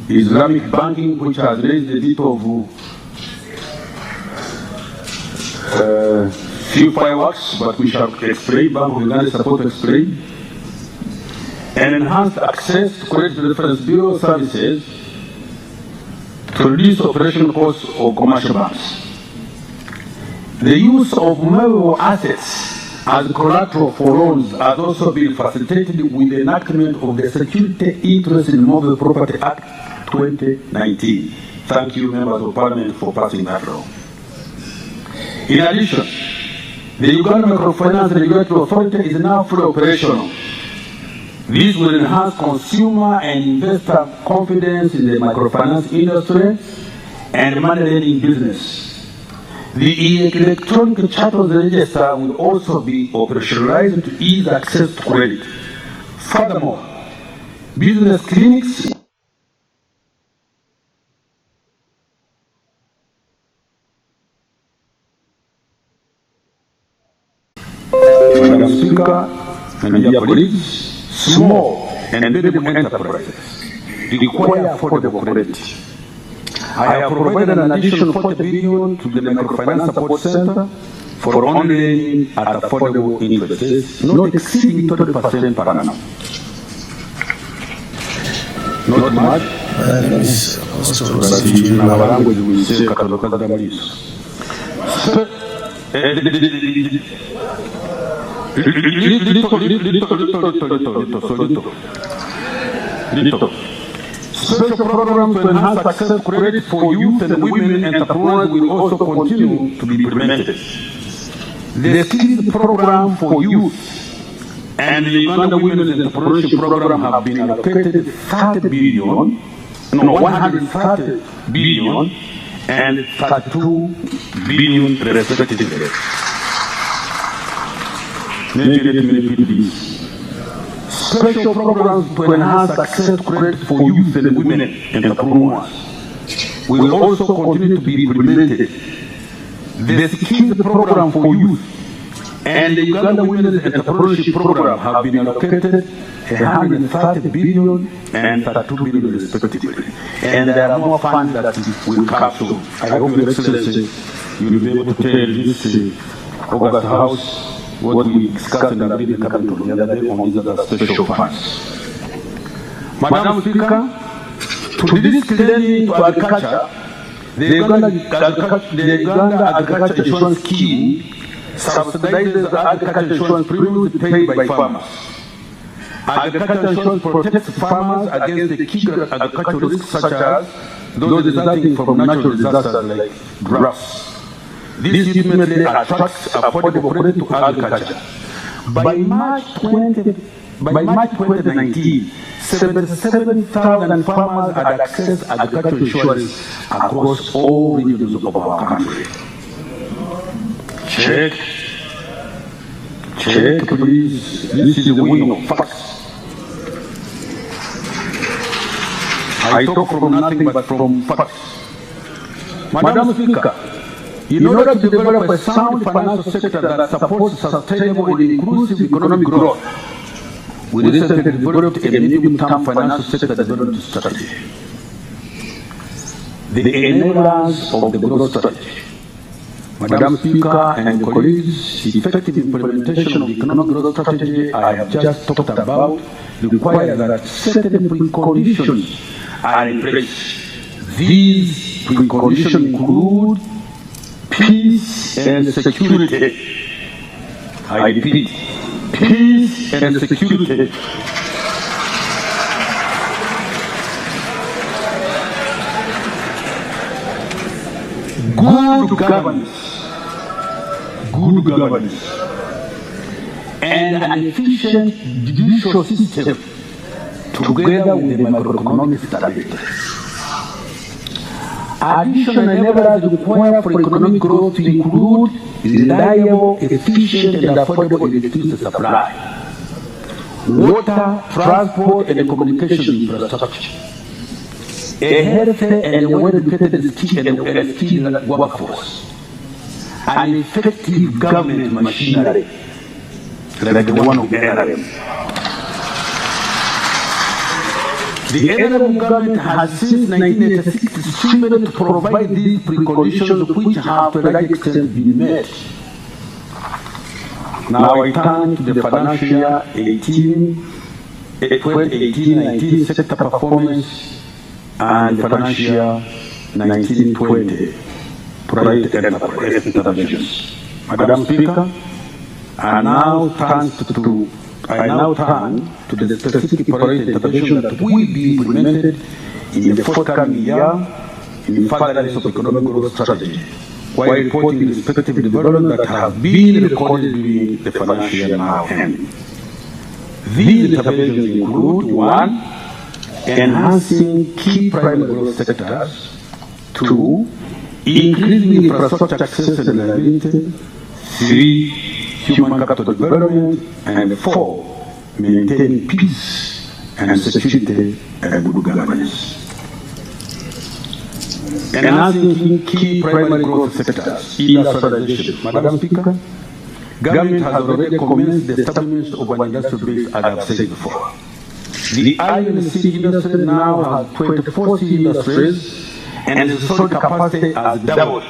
Islamic banking, which has raised a bit of few fireworks, but we shall explain, Bank of Uganda support to explain, and enhanced access to credit reference bureau services to reduce operational costs of commercial banks. The use of movable assets as collateral for loans has also been facilitated with the enactment of the Security Interest in Movable Property Act 2019. Thank you, members of Parliament, for passing that law. In addition, the Uganda Microfinance Regulatory Authority is now fully operational. This will enhance consumer and investor confidence in the microfinance industry and money lending business. The electronic charters register will also be operationalized to ease access to credit. Furthermore, business clinics Madam Speaker and dear colleagues, small and medium enterprises require affordable credit. I have provided an additional 40 billion to the Microfinance Support Center for only lending at affordable interest, not exceeding 30% per annum. Not much, but in our language we say Special programs to enhance access to credit for youth and women entrepreneurs will also continue to be implemented. The skills program for youth and the Uganda Women's Entrepreneurship Program have been allocated 130 billion and 32 billion respectively. Let me repeat this. Special programs to enhance access to credit for youth and women entrepreneurs will also continue to be implemented. The skills program for youth and the Uganda Women's Entrepreneurship Program have been allocated 130 billion and 32 billion respectively. And there are more funds that will come soon. I hope Your Excellency you will be able to tell this August House what we discussed in the Cabinet the other day on these other special funds. Madam Speaker, to this lending to agriculture, the Uganda Agriculture Insurance Scheme subsidizes the agriculture insurance premiums paid by farmers. Agriculture insurance protects farmers against the key agricultural risks such as those resulting from natural disasters like droughts. This ultimately attracts affordable credit to agriculture. By March 2019, 77,000 farmers had accessed agricultural insurance across all regions of our country. Check, please. This is the winning of facts. I talk from nothing but from facts. Madam Speaker, in order to develop a sound financial sector that supports sustainable and inclusive economic growth, we recently developed a medium-term financial sector development strategy. The enablers of the growth strategy. Madam Speaker and colleagues, effective implementation of the economic growth strategy I have just talked about requires that certain preconditions are in place. These preconditions include peace and security. I repeat, peace and security. Good governance, and an efficient judicial system together with the macroeconomic stability. Additional enablers required for economic growth to include reliable, efficient, and affordable electricity supply. water, transport, and communication infrastructure, a healthy and well-educated skilled workforce, an effective government machinery like the one of NRM. The NRM government has since 1986 striven to provide these preconditions which have to a large extent been met. Now I turn to the financial year 2018-19 sector performance and the financial year 1920 private enterprise interventions. Madam Speaker, I now turn to the specific private intervention that will be implemented in the forthcoming year in furtherance of economic growth strategy, while reporting respective developments that have been recorded during the financial year now end. These interventions include: 1. Enhancing key primary growth sectors; 2. Increasing infrastructure access and reliability; 3. Human capital development; and 4. Maintaining peace and security and good governance. Enhancing key primary growth sectors, industrialization. Madam Speaker, government has already commenced the establishment of an industrial base, as I've said before. The iron and steel industry now has 24 steel industries, and the sold capacity has doubled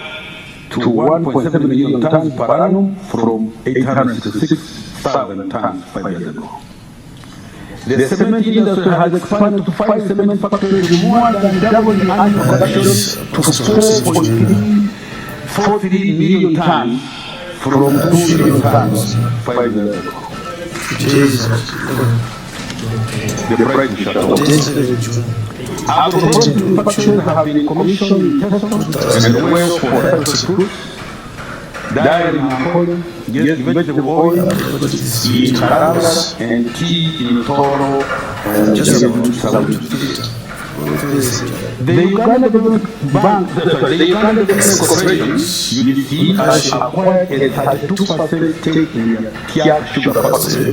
to 1.7 million tons per annum from 866,000 tons 5 years ago. The cement industry has expanded to 5 cement factories, more than double the annual production to 4.43 million tons from 2 million tons 5 years ago. The price is shut off. Agro-processing factories have been commissioned in Tesla and Wales for citrus fruits, dairy in Angola, vegetable oil in Taraba, and tea in Toro and South. The Uganda Development Bank, the Uganda Development Corporation, UDC, has acquired a 32% stake in the Matia sugar factory,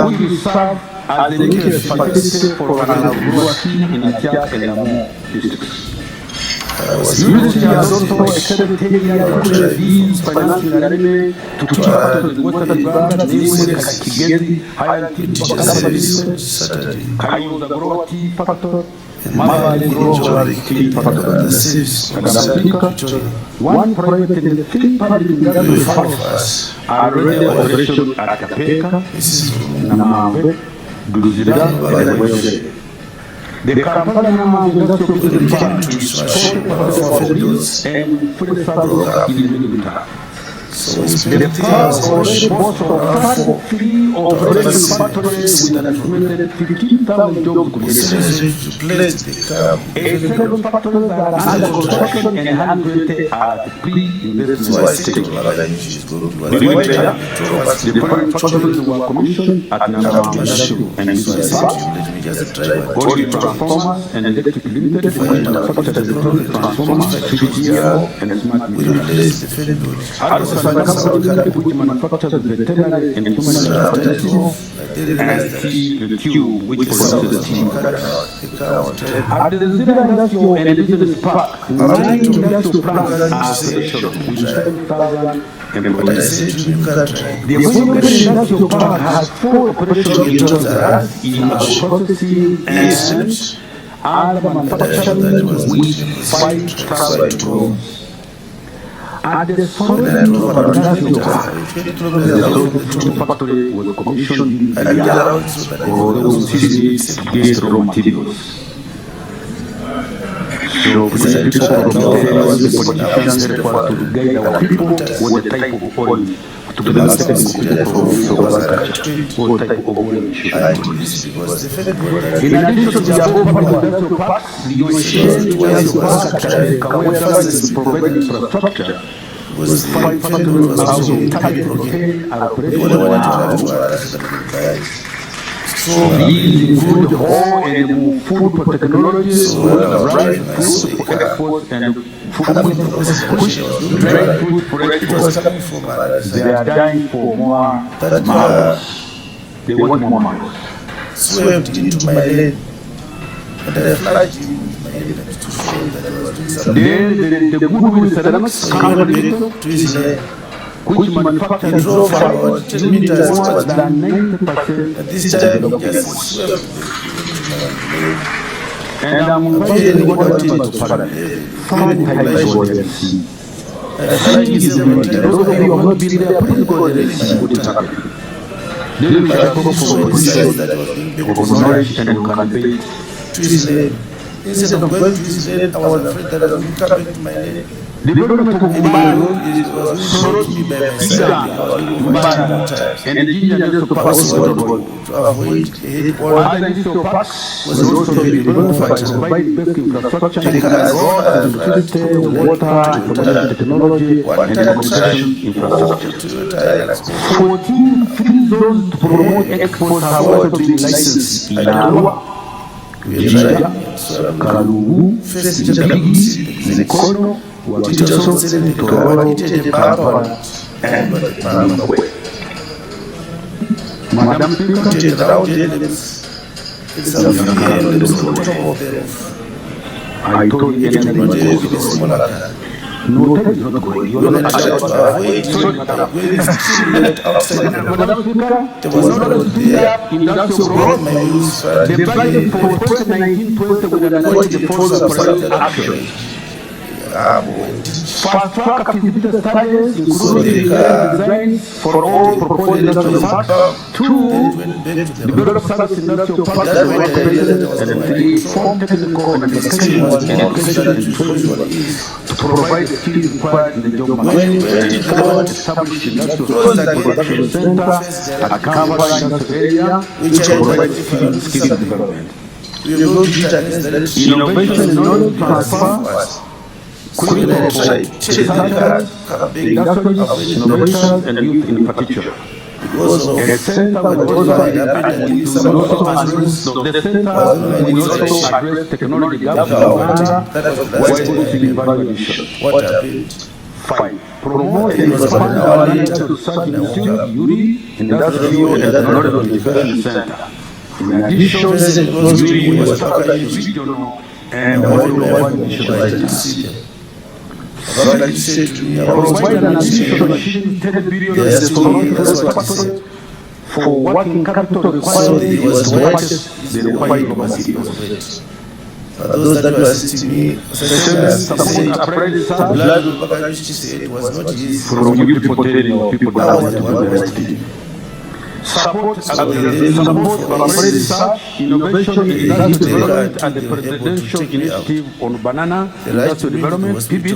which will serve as the nuclear facility for an agro scheme in Matia and Lamu districts. UDC has also extended 10 years financial arrangement to key factors in Western Uganda, namely Kigezi, Highland Tea Factory, Kayonza Grower Tea Factory, Mabale Grower Tea Factory. Madam Speaker, 1 private and 3 public industrial parks are already operational at Kapeka, Namambe, Duzida, and Weze. The Kampala Industrial Business Park is and fully established in the military. The park already boasts of 3 operating factories with an estimated 15,000 jobs created. 87 factories are under construction and 120 are pre-investment stage. The foreign factories were commissioned at Namambe and Park. Body transformers and electric limited for manufactured electronic transformers, switchgear, and smart meters. Which manufactures veterinary and human medicine, and the Cube, which produces the tea. At the Zira Industrial and Business Park, 9 industrial plants are operational with 7,000 employees. The Uganda Industrial Park has 4 operational industries in agro-processing and other manufacturing with 5 transport roads. At the Solid Industrial Park, the factory was commissioned in the year for those cities against raw materials. So, the people from the politicians refer to guide our people what the type of oil to the province of agriculture, what type of oil we should use. In addition to the above industrial parks, the Ocean Industrial Park at Kasaija to provide infrastructure was 500,000 target are operational now. So these include all and food technologies, dried food for export and dried food for export. They are dying for more marbles. They want more money. Swept into my lane, and I flashed in my evidence to show that I was doing something. Then the goodwill ceramics company, To his lane, which manufactured he drove about 10 meters more towards me. than 90%. At this time, he just swept. And I'm inviting what I want to Paradise. I thank you several times. Those of you who have not been there, please go there and see what is happening. Then we shall talk for position of knowledge and accountability. To his lane. Instead of going to his lane, I was afraid that I was going to come back to my lane. The government of Uganda It was shot me by my side. I was looking for Uganda times. and the Ginger just to pass To over. avoid a headquarter. Other industrial parks was also be developed to provide best infrastructure, electricity, water, information technology, and communication infrastructure. 14 free zones to promote exports have also been licensed in Arua, Kasaija, Kalungu, Bigi, Mikono, Watiso, Tororo, Kampala, and Bangkok. Madam Speaker, I told you no, that is not going. You are not Madam Speaker, there was no industrial growth. The budget for 2019-20 will avoid the following priority actions. Fast-track feasibility studies, including designs for all proposed industrial parks. 2. Develop service industrial parks and operations. And 3. Form technical and education and training to provide the skills required in the job market. 4. Establish industrial production center at Kampala industrial area which provide skill development. Innovation and knowledge transfer. Innovation and youth in particular. The center will also address technology gaps in Uganda while boosting evaluation. 5. Promote and expand our Nature Research Institute, URI, Industrial and Technological Innovation Center. In addition, URI was established regional and worldwide mission. Provide an additional 10 billion for working capital requirements to purchase the required raw materials. Those that were assisting me, Support apprentices was not easy. from you people telling your people that want to do the right thing. Support apprentices, innovation, industrial development, and the presidential initiative on banana industrial development, PB.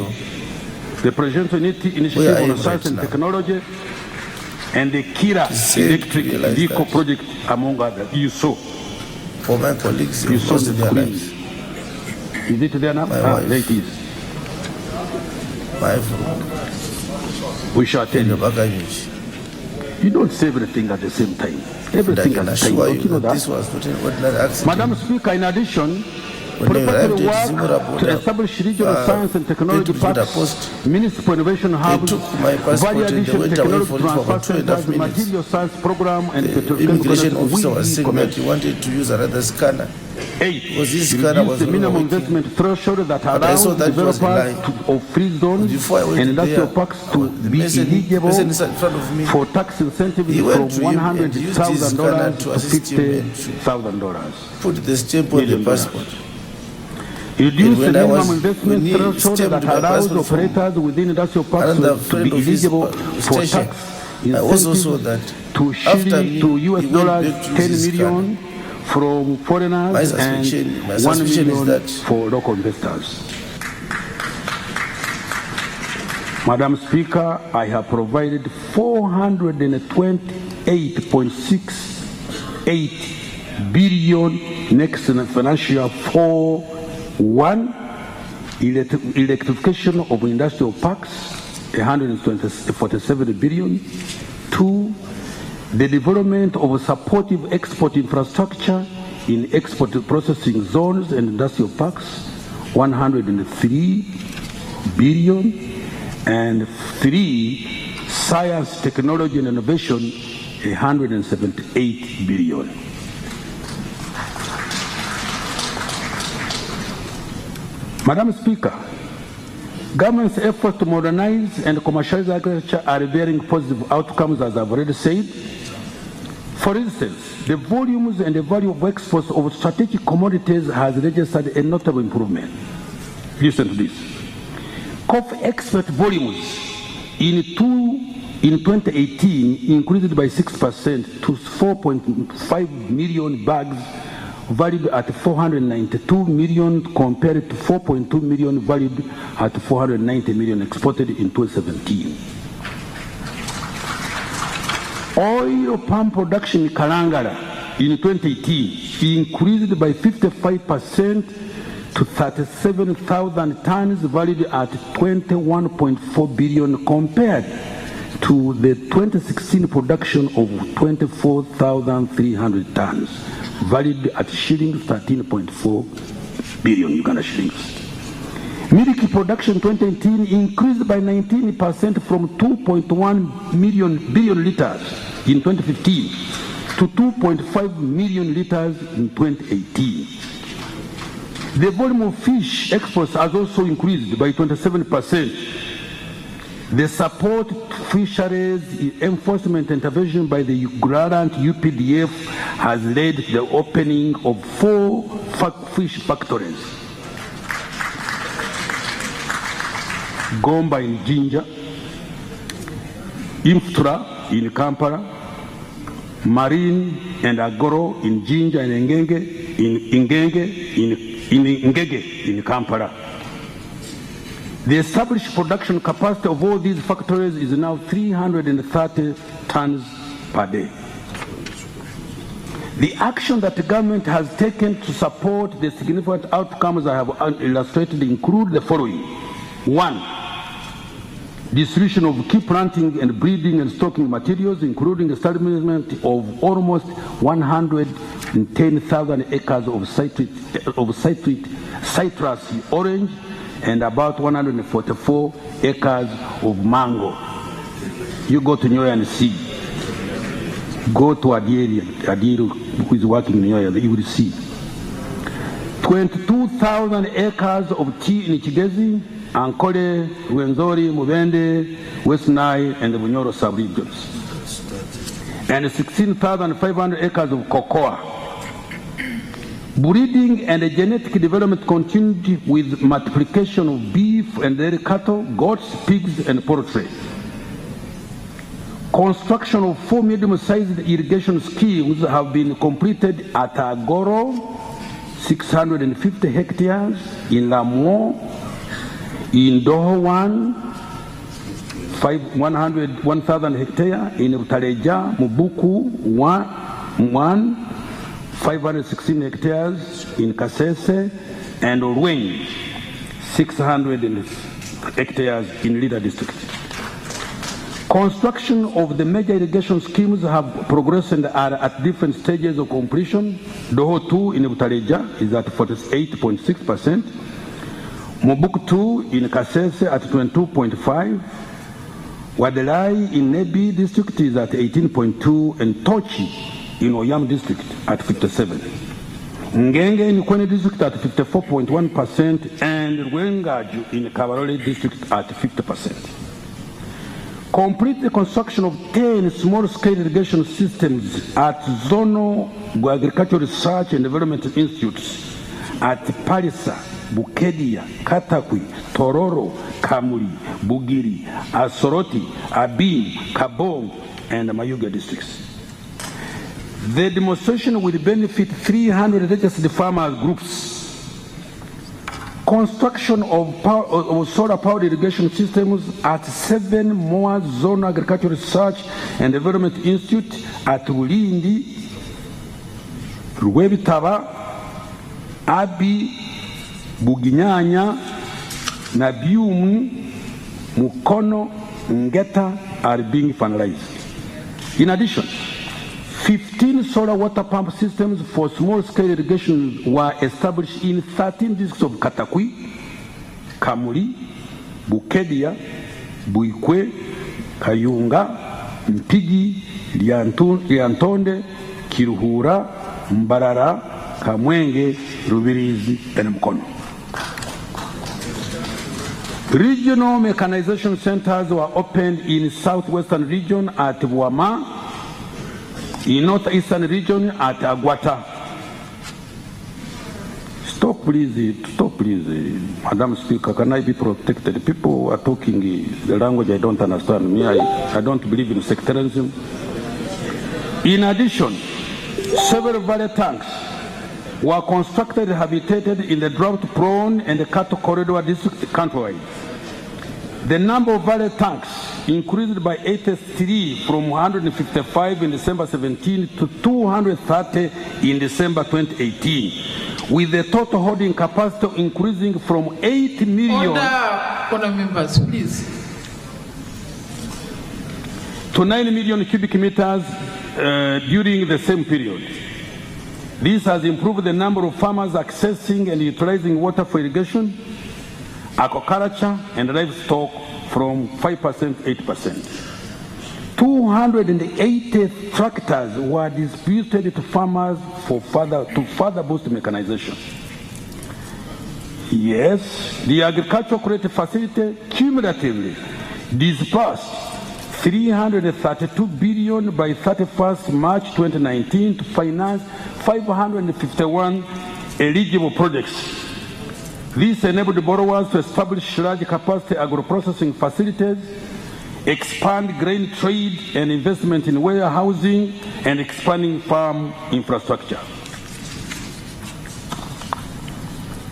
The presidential initiative on science and technology, and the Kira electric vehicle project, among others. You saw. For my colleagues, You saw the screens. Is it there now? There it is. We shall tell you. You don't say everything at the same time. Everything at the time. Don't you know that? This was not an ordinary accident. Madam Speaker, in addition, preparatory work to establish regional science and technology parks, municipal innovation hubs, value addition technology transfer centers, material science program, and Immigration petrochemical officer was saying that commercial. he wanted to use another scanner. 8. Because this Reduce scanner was the not minimum working. investment threshold that But I saw allows that was developers of free zones Before I went and industrial there, parks to the be person eligible is in front of me. for tax incentives He from went to him and used his scanner $100,000 to to assist him and to $50,000. put the stamp on the passport. Reduce the when I minimum was- investment when he threshold stamped that my allows passport from operators within industrial parks another to friend be of his eligible for station. tax I also saw incentives that to after me, to he US went dollars back to 10 his million from My foreigners and suspicion- my 1 suspicion is million that- for local investors. Madam Speaker, I have provided 428.68 billion next financial for 1. Electrification of industrial parks, 147 billion. 2. The development of supportive export infrastructure in export processing zones and industrial parks, 103 billion. And 3. Science, technology, and innovation 178 billion. Madam Speaker, government's efforts to modernize and commercialize agriculture are bearing positive outcomes, as I've already said. For instance, the volumes and the value of exports of strategic commodities has registered a notable improvement. Listen to this. Coffee export volumes in 2018 increased by 6% to 4.5 million bags, valued at 492 million compared to 4.2 million valued at 490 million exported in 2017. Oil palm production in Kalangala in 2018 increased by 55% to 37,000 tons, valued at 21.4 billion compared to the 2016 production of 24,300 tons, valued at shillings 13.4 billion Uganda shillings. Milk production in 2018 increased by 19% from 2.1 billion liters in 2015 to 2.5 million liters in 2018. The volume of fish exports has also increased by 27%. The support to fisheries enforcement intervention by the Ugandan UPDF has led to the opening of 4 fish factories. Gomba in Jinja, Imftura in Kampala, Marine and Agoro in Jinja and Ngenge, in Ngege in Kampala. The established production capacity of all these factories is now 330 tons per day. The action that the government has taken to support the significant outcomes I have illustrated include the following. 1. Distribution of key planting and breeding and stocking materials, including the establishment of almost 110,000 acres of citrus orange and about 144 acres of mango. You go to Nyoya and see. Go to Adieri who is working in Nyoya, you will see. 22,000 acres of tea in Chigezi, Ankole, Rwenzori, Mubende, West Nile, and the Bunyoro sub-regions. And 16,500 acres of cocoa. Breeding and genetic development continued with multiplication of beef and dairy cattle, goats, pigs, and poultry. Construction of 4 medium-sized irrigation schemes have been completed at Agoro, 650 hectares, in Lamuo, in Doho 1,000 hectares, in Rutareja, Mubuku 516 hectares, in Kasese, and Orwenyi 600 hectares in Lida district. Construction of the major irrigation schemes have progressed and are at different stages of completion. Doho 2 in Rutareja is at 48.6%. Mubuku 2 in Kasese at 22.5%. Wadelai in Nebi district is at 18.2%, and Tochi in Oyam district at 57%. Ngenge in Kwene district at 54.1%, and Rwengaju in Kabarole district at 50%. Complete the construction of 10 small-scale irrigation systems at Zonal Agricultural Research and Development Institutes at Parisa, Bukedia, Katakwi, Tororo, Kamuli, Bugiri, Asoroti, Abim, Kabong, and Mayuga districts. The demonstration will benefit 300 registered farmers groups. Construction of solar-powered irrigation systems at 7 more Zone Agricultural Research and Development Institute at Ulindi, Rwebitaba, Abi, Buginyanya, Nabiumu, Mukono, Ngeta are being finalized. In addition, 15 solar water pump systems for small-scale irrigation were established in 13 districts of Katakwi, Kamuli, Bukedia, Buikwe, Kayunga, Mpigi, Lyantonde, Kiruhura, Mbarara, Kamwenge, Rubirizi, and Mkono. Regional mechanization centers were opened in southwestern region at Wama, in northeastern region at Agwata. Stop please, Madam Speaker, can I be protected? People are talking the language I don't understand. I don't believe in sectarianism. In addition, several valley tanks were constructed and rehabilitated in the drought-prone and the cattle corridor district countrywide. The number of valley tanks increased by 83 from 155 in December 17 to 230 in December 2018, with the total holding capacity increasing from 8 million Order members, please. to 9 million cubic meters during the same period. This has improved the number of farmers accessing and utilizing water for irrigation, aquaculture, and livestock from 5% to 8%. 280 tractors were distributed to farmers to further boost mechanization. Yes, the agricultural credit facility cumulatively disbursed 332 billion by 31st March 2019 to finance 551 eligible projects. This enabled borrowers to establish large capacity agro-processing facilities, expand grain trade and investment in warehousing, and expanding farm infrastructure.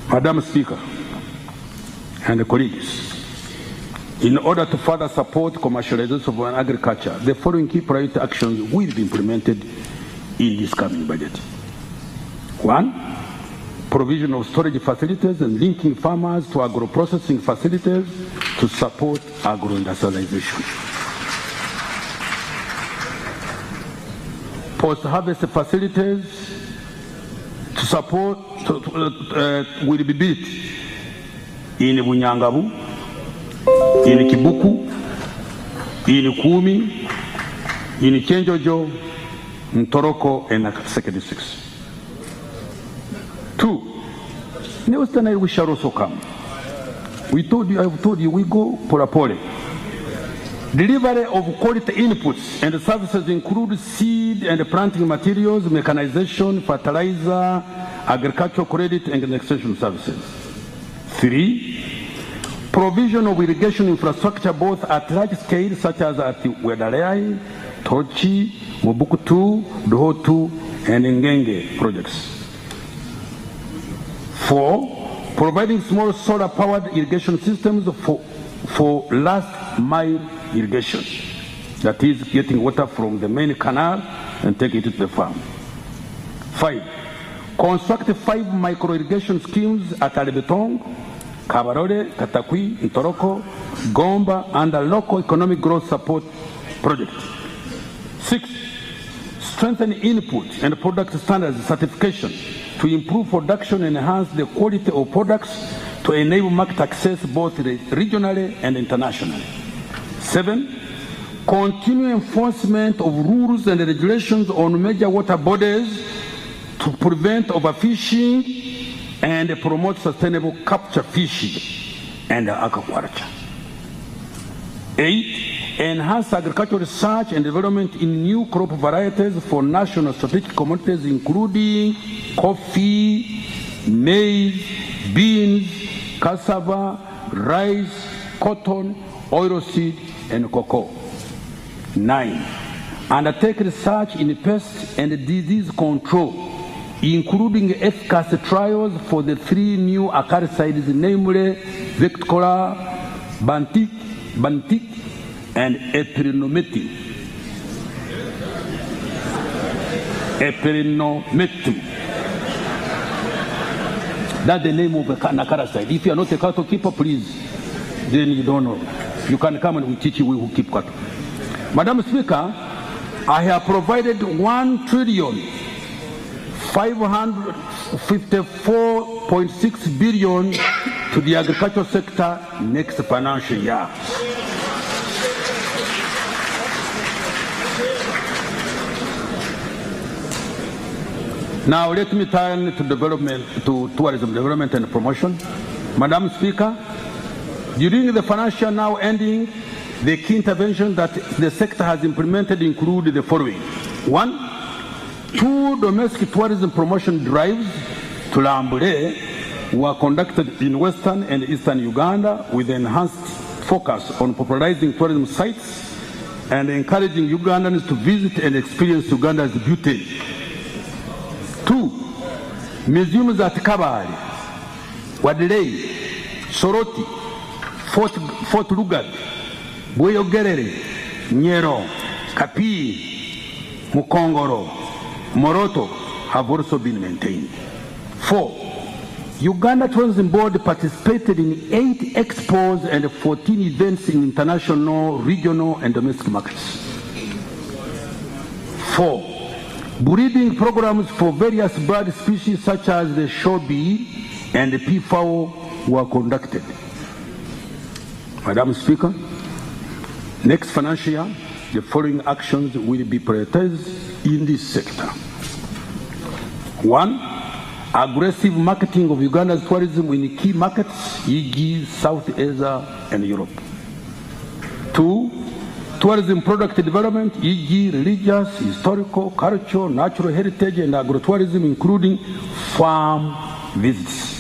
Madam Speaker and colleagues, in order to further support commercialization of agriculture, the following key priority actions will be implemented in this coming budget. 1. Provision of storage facilities and linking farmers to agro-processing facilities to support agro-industrialization. Post-harvest facilities to support will be built in Bunyangabu, in Kibuku, in Kumi, in Chenjojo, in Toroko, and Nakaseke districts. 2. Next time we shall also come. I've told you, we go porapole. Delivery of quality inputs and services include seed and planting materials, mechanization, fertilizer, agricultural credit, and extension services. 3. Provision of irrigation infrastructure both at large scale, such as at Wedareai, Tochi, Mobukutu, Dohotu, and Ngenge projects. 4. Providing small solar-powered irrigation systems for last-mile irrigation. That is, getting water from the main canal and taking it to the farm. 5. Construct 5 micro-irrigation schemes at Alebetong, Kabarore, Katakwi, Ntoroko, Gomba, under local economic growth support project. 6. Strengthen input and product standards certification to improve production and enhance the quality of products to enable market access both regionally and internationally. 7. Continue enforcement of rules and regulations on major water bodies to prevent overfishing and promote sustainable capture fishing and aquaculture. 8. Enhance agricultural research and development in new crop varieties for national strategic commodities including coffee, maize, beans, cassava, rice, cotton, oilseed, and cocoa. 9. Undertake research in pest and disease control, including efficacy trials for the 3 new acaricides, namely Vectora, Bantic, and Epirinometum. That's the name of a acaricide. If you are not a cattle keeper, please, then you don't know. You can come and we teach you, we will keep cattle. Madam Speaker, I have provided 1,554.6 billion to the agricultural sector next financial year. Now let me turn to tourism development and promotion. Madam Speaker, during the financial now ending, the key interventions that the sector has implemented include the following. 1, 2 domestic tourism promotion drives to Lambule were conducted in western and eastern Uganda with enhanced focus on popularizing tourism sites and encouraging Ugandans to visit and experience Uganda's beauty. 2, museums at Kabale, Wadley, Soroti, Fort Lugard, Bweyogerere, Nyero, Kapi, Mukongoro, Moroto have also been maintained. 4, Uganda Tourism Board participated in 8 expos and 14 events in international, regional, and domestic markets. 4, breeding programs for various bird species such as the shore bee and the peafowl were conducted. Madam Speaker, next financial year, the following actions will be prioritized in this sector. 1, aggressive marketing of Uganda's tourism in key markets, e.g. South Asia and Europe. 2, tourism product development, e.g. religious, historical, cultural, natural heritage, and agrotourism, including farm visits.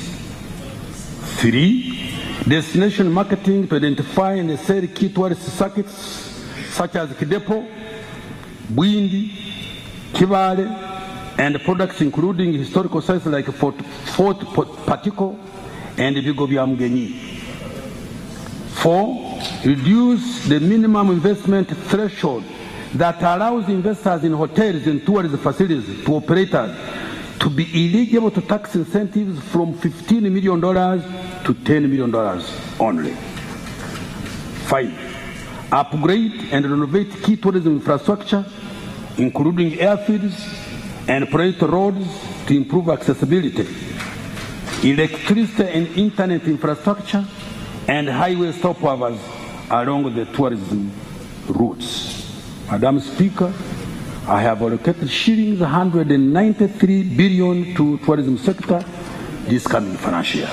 3, destination marketing to identify and sell key tourist circuits such as Kidepo, Bwindi, Kibale, and products including historical sites like Fort Patiko and Bigobya Mgenyi. 4, reduce the minimum investment threshold that allows investors in hotels and tourism facilities to operators to be eligible to tax incentives from $15 million to $10 million only. 5, upgrade and renovate key tourism infrastructure, including airfields and project roads to improve accessibility, electricity and internet infrastructure, and highway stopovers along the tourism routes. Madam Speaker, I have allocated shillings 193 billion to tourism sector this coming financial year.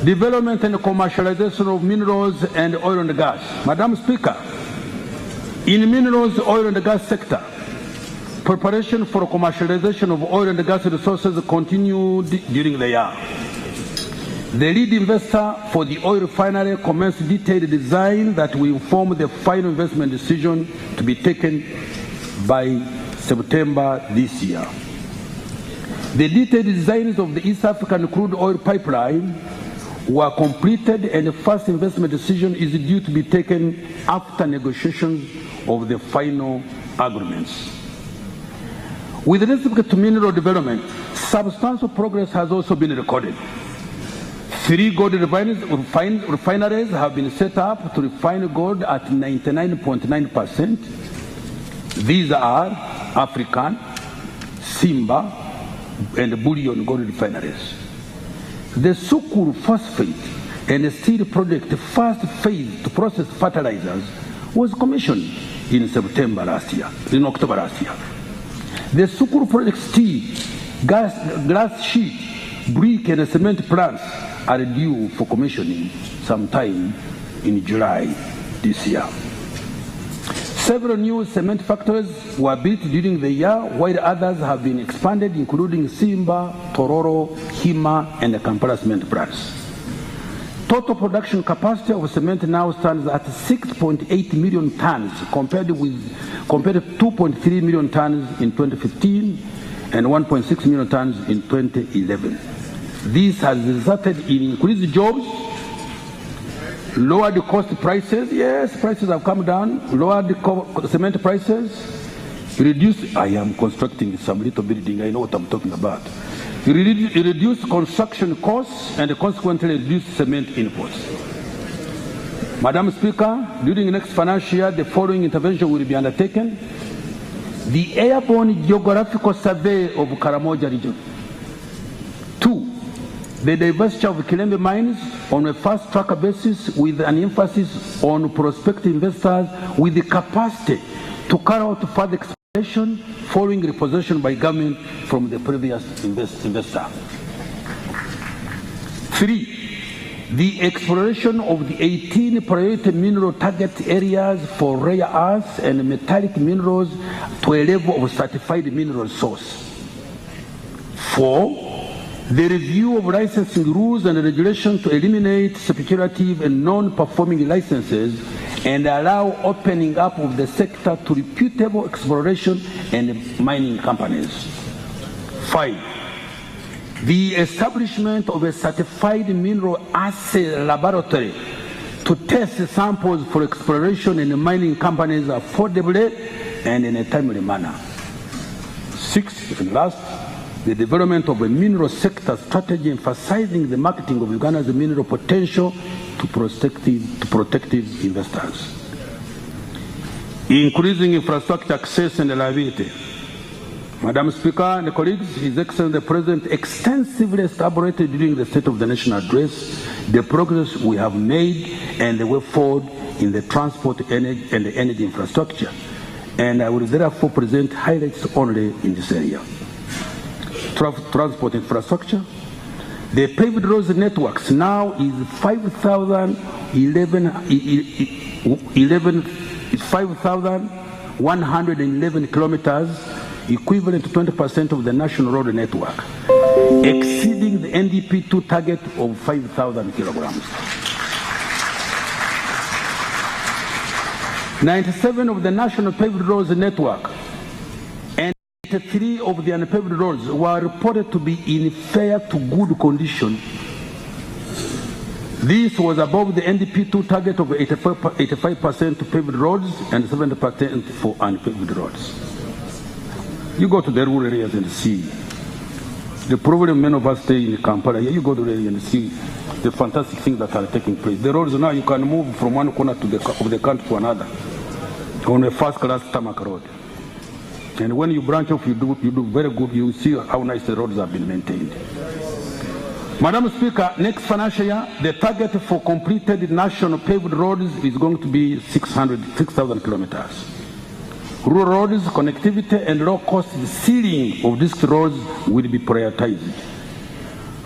Development and commercialization of minerals and oil and gas. Madam Speaker, in minerals, oil and gas sector, preparation for commercialization of oil and gas resources continued during the year. The lead investor for the oil refinery commenced detailed design that will inform the final investment decision to be taken by September this year. The detailed designs of the East African crude oil pipeline were completed, and the first investment decision is due to be taken after negotiations of the final agreements. With respect to mineral development, substantial progress has also been recorded. 3 gold refineries have been set up to refine gold at 99.9%. These are African, Simba, and Bullion gold refineries. The Sukuru phosphate and steel project first phase to process fertilizers was commissioned in October last year. The Sukuru project steel, glass sheet, brick, and cement plants are due for commissioning sometime in July this year. Several new cement factories were built during the year, while others have been expanded, including Simba, Tororo, Hima, and the Kampala cement plants. Total production capacity of cement now stands at 6.8 million tons, compared to 2.3 million tons in 2015 and 1.6 million tons in 2011. This has resulted in increased jobs, lowered cost prices. Yes, prices have come down. Lowered cement prices. Reduced. I am constructing some little building. I know what I'm talking about. Reduced construction costs and consequently reduced cement imports. Madam Speaker, during the next financial year, the following intervention will be undertaken. The airborne geographical survey of Karamoja region. 2, the divestiture of Kilembe mines on a fast-track basis with an emphasis on prospective investors with the capacity to carry out further exploration following repossession by government from the previous investor. 3. The exploration of the 18 priority mineral target areas for rare earths and metallic minerals to a level of certified mineral source. 4. The review of licensing rules and regulations to eliminate speculative and non-performing licenses and allow opening up of the sector to reputable exploration and mining companies. 5. The establishment of a certified mineral assay laboratory to test samples for exploration and mining companies affordably and in a timely manner. 6. And last, the development of a mineral sector strategy emphasizing the marketing of Uganda's mineral potential to prospective investors. Increasing infrastructure access and reliability. Madam Speaker and colleagues, His Excellency the President extensively elaborated during the State of the Nation address the progress we have made and the way forward in the transport and the energy infrastructure, and I will therefore present highlights only in this area. Transport infrastructure. The paved roads networks now is 5,111 kilometers, equivalent to 20% of the national road network, exceeding the NDP2 target of 5,000 kilograms. 97 of the national paved roads network and 83 of the unpaved roads were reported to be in fair to good condition. This was above the NDP2 target of 85% to paved roads and 70% for unpaved roads. You go to the rural areas and see the problem. Many of us stay in Kampala. You go to the area and see the fantastic things that are taking place. The roads now, you can move from one corner of the country to another on a first-class tarmac road. And when you branch off, you do very good. You see how nice the roads have been maintained. Madam Speaker, next financial year, the target for completed national paved roads is going to be 6,000 kilometers. Rural roads, connectivity, and low-cost sealing of these roads will be prioritized.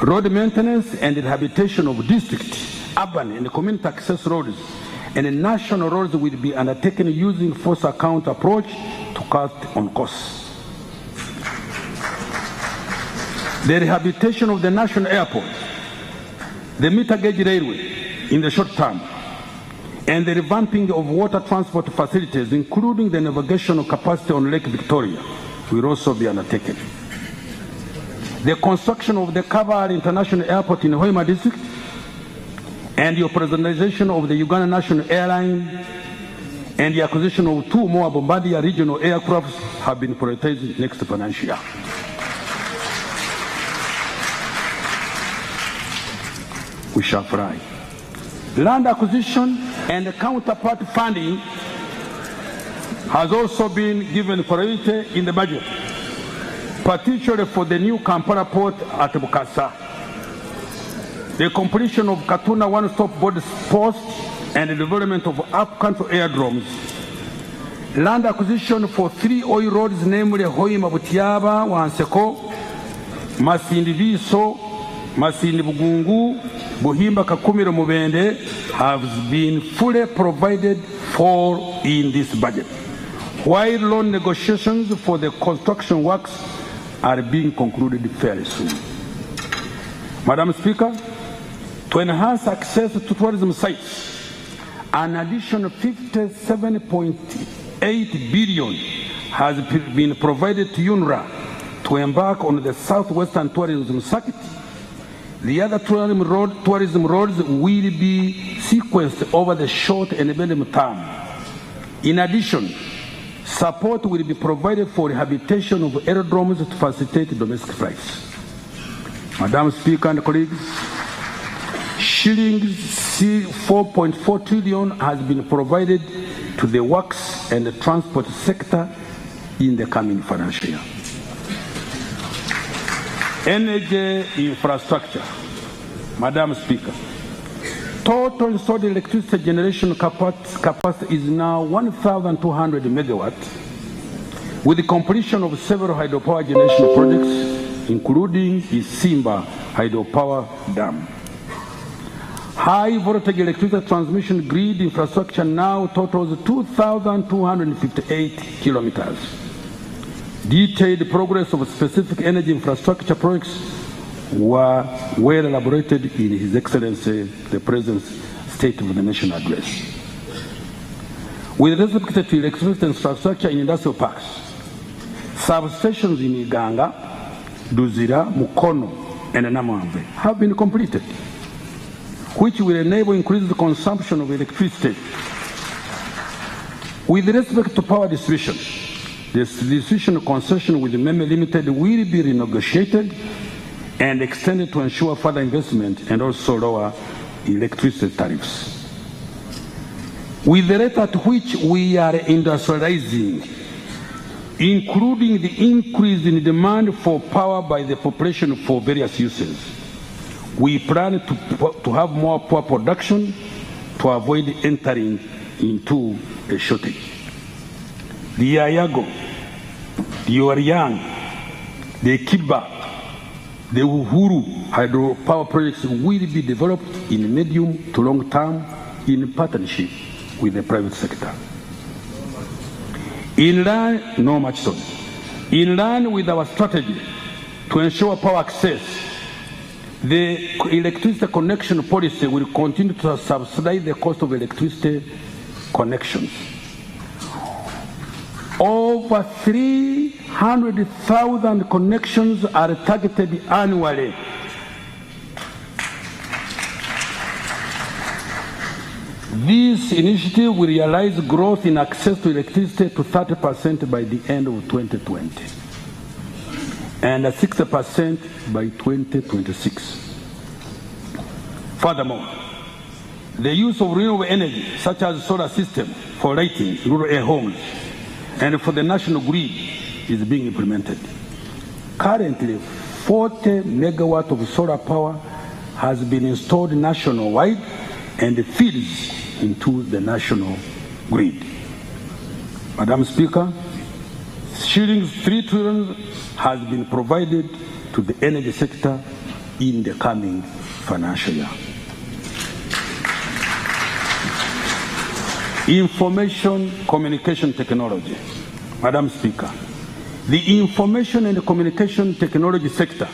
Road maintenance and rehabilitation of district, urban, and community access roads and national roads will be undertaken using force account approach to cut on costs. The rehabilitation of the national airport, the meter gauge railway in the short term, and the revamping of water transport facilities, including the navigational capacity on Lake Victoria, will also be undertaken. The construction of the Kabar International Airport in Hoima District and the operationalization of the Uganda National Airline and the acquisition of 2 more Bombardier regional aircrafts have been prioritized next financial year. We shall fly. Land acquisition and counterpart funding has also been given priority in the budget, particularly for the new Kampala port at Bukasa, the completion of Katuna one-stop border post and the development of up-country aerodromes, land acquisition for 3 oil roads, namely Hoima Butiaba, Wanseko, Masindi Viso, Masindi Bugungu, Buhimba Kakumiro Mubende, has been fully provided for in this budget, while loan negotiations for the construction works are being concluded fairly soon. Madam Speaker, to enhance access to tourism sites, an additional 57.8 billion has been provided to UNRWA to embark on the Southwestern Tourism Circuit. The other tourism roads will be sequenced over the short and medium term. In addition, support will be provided for rehabilitation of aerodromes to facilitate domestic flights. Madam Speaker and colleagues, shillings 4.4 trillion has been provided to the works and the transport sector in the coming financial year. Energy infrastructure. Madam Speaker, Total installed electricity generation capacity is now 1,200 megawatts, with the completion of several hydropower generation projects, including the Simba hydropower dam. High voltage electricity transmission grid infrastructure now totals 2,258 kilometers. Detailed progress of specific energy infrastructure projects were well elaborated in His Excellency the President's State of the Nation address. With respect to electricity infrastructure in industrial parks, substations in Uganda, Duzira, Mukono, and Namwambe have been completed, which will enable increased consumption of electricity. With respect to power distribution, the distribution concession with the Meme Limited will be renegotiated and extended to ensure further investment and also lower electricity tariffs. With the rate at which we are industrializing, including the increase in demand for power by the population for various uses, we plan to have more power production to avoid entering into a shortage. The Ayago, the Oriang, the Kiba, the Uhuru hydropower projects will be developed in medium to long term in partnership with the private sector. In line with our strategy to ensure power access, the electricity connection policy will continue to subsidize the cost of electricity connections. Over 300,000 connections are targeted annually. This initiative will realize growth in access to electricity to 30% by the end of 2020 and 60% by 2026. Furthermore, the use of renewable energy, such as solar system for lighting rural air homes and for the national grid, is being implemented. Currently, 40 megawatts of solar power has been installed nationwide and feeds into the national grid. Madam Speaker, shillings 3 trillion has been provided to the energy sector in the coming financial year. Information communication technology. Madam Speaker, the information and communication technology sector,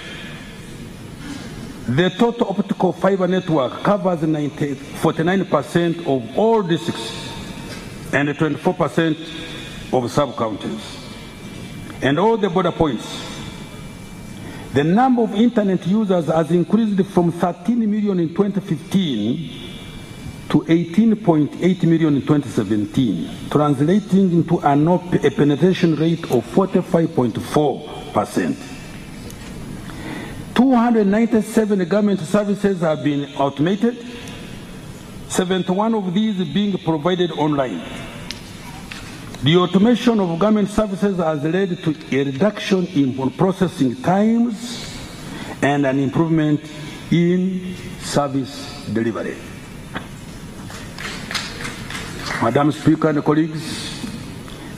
the total optical fiber network covers 49% of all districts and 24% of sub-counties and all the border points. The number of internet users has increased from 13 million in 2015 to 18.8 million in 2017, translating into a penetration rate of 45.4%. 297 government services have been automated, 71 of these being provided online. The automation of government services has led to a reduction in processing times and an improvement in service delivery. Madam Speaker and colleagues,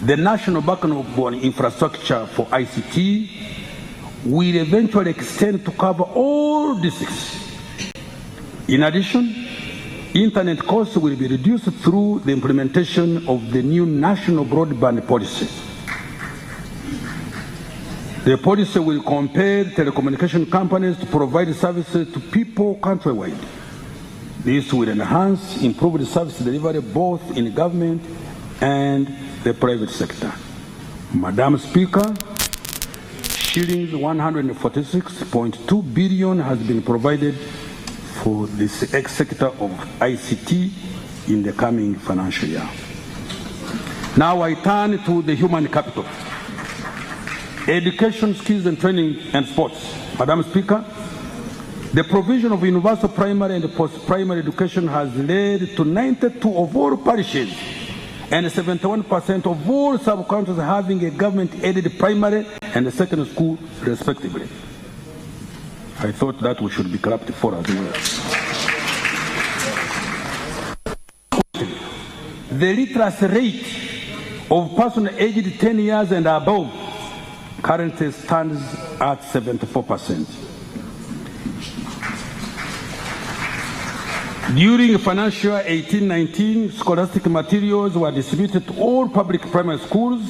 the national backbone infrastructure for ICT will eventually extend to cover all districts. In addition, internet costs will be reduced through the implementation of the new national broadband policy. The policy will compel telecommunication companies to provide services to people countrywide. This will enhance improved service delivery both in government and the private sector. Madam Speaker, shillings 146.2 billion has been provided for the sector of ICT in the coming financial year. Now I turn to the human capital. Education, skills and training and sports. Madam Speaker, the provision of universal primary and post-primary education has led to 92 of all parishes and 71% of all sub-counties having a government-aided primary and a secondary school, respectively. I thought that we should be clapped for as well. the literacy rate of persons aged 10 years and above currently stands at 74%. During financial year 18-19, scholastic materials were distributed to all public primary schools,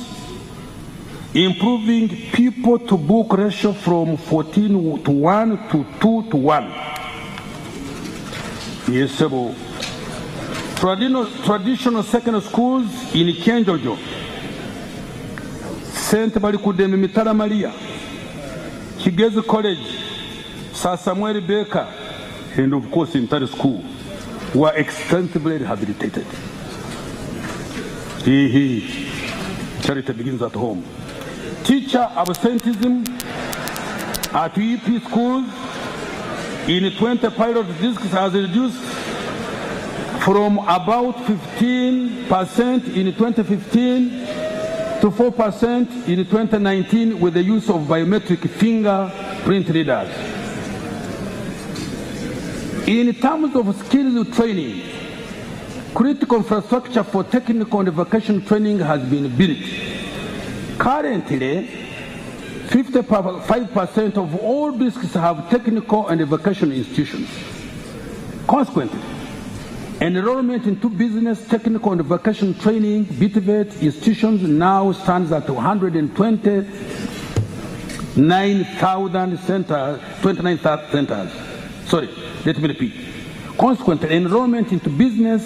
improving pupil-to-book ratio from 14:1 to 2:1. Yes, sir. Traditional secondary schools in Kenjojo, St. Barikudeme Mitara Maria, Kigezi College, Sir Samuel Baker, and of course Intari School were extensively rehabilitated. Charity begins at home. Teacher absenteeism at UP schools in 20 pilot districts has reduced from about 15% in 2015 to 4% in 2019 with the use of biometric fingerprint readers. In terms of skills training, critical infrastructure for technical and vocational training has been built. Currently, 55% of all districts have technical and vocational institutions. Consequently, enrollment into business, technical and vocational training, BTVET institutions now stands at 29,000 centers. Sorry, let me repeat. Consequently, enrollment into business,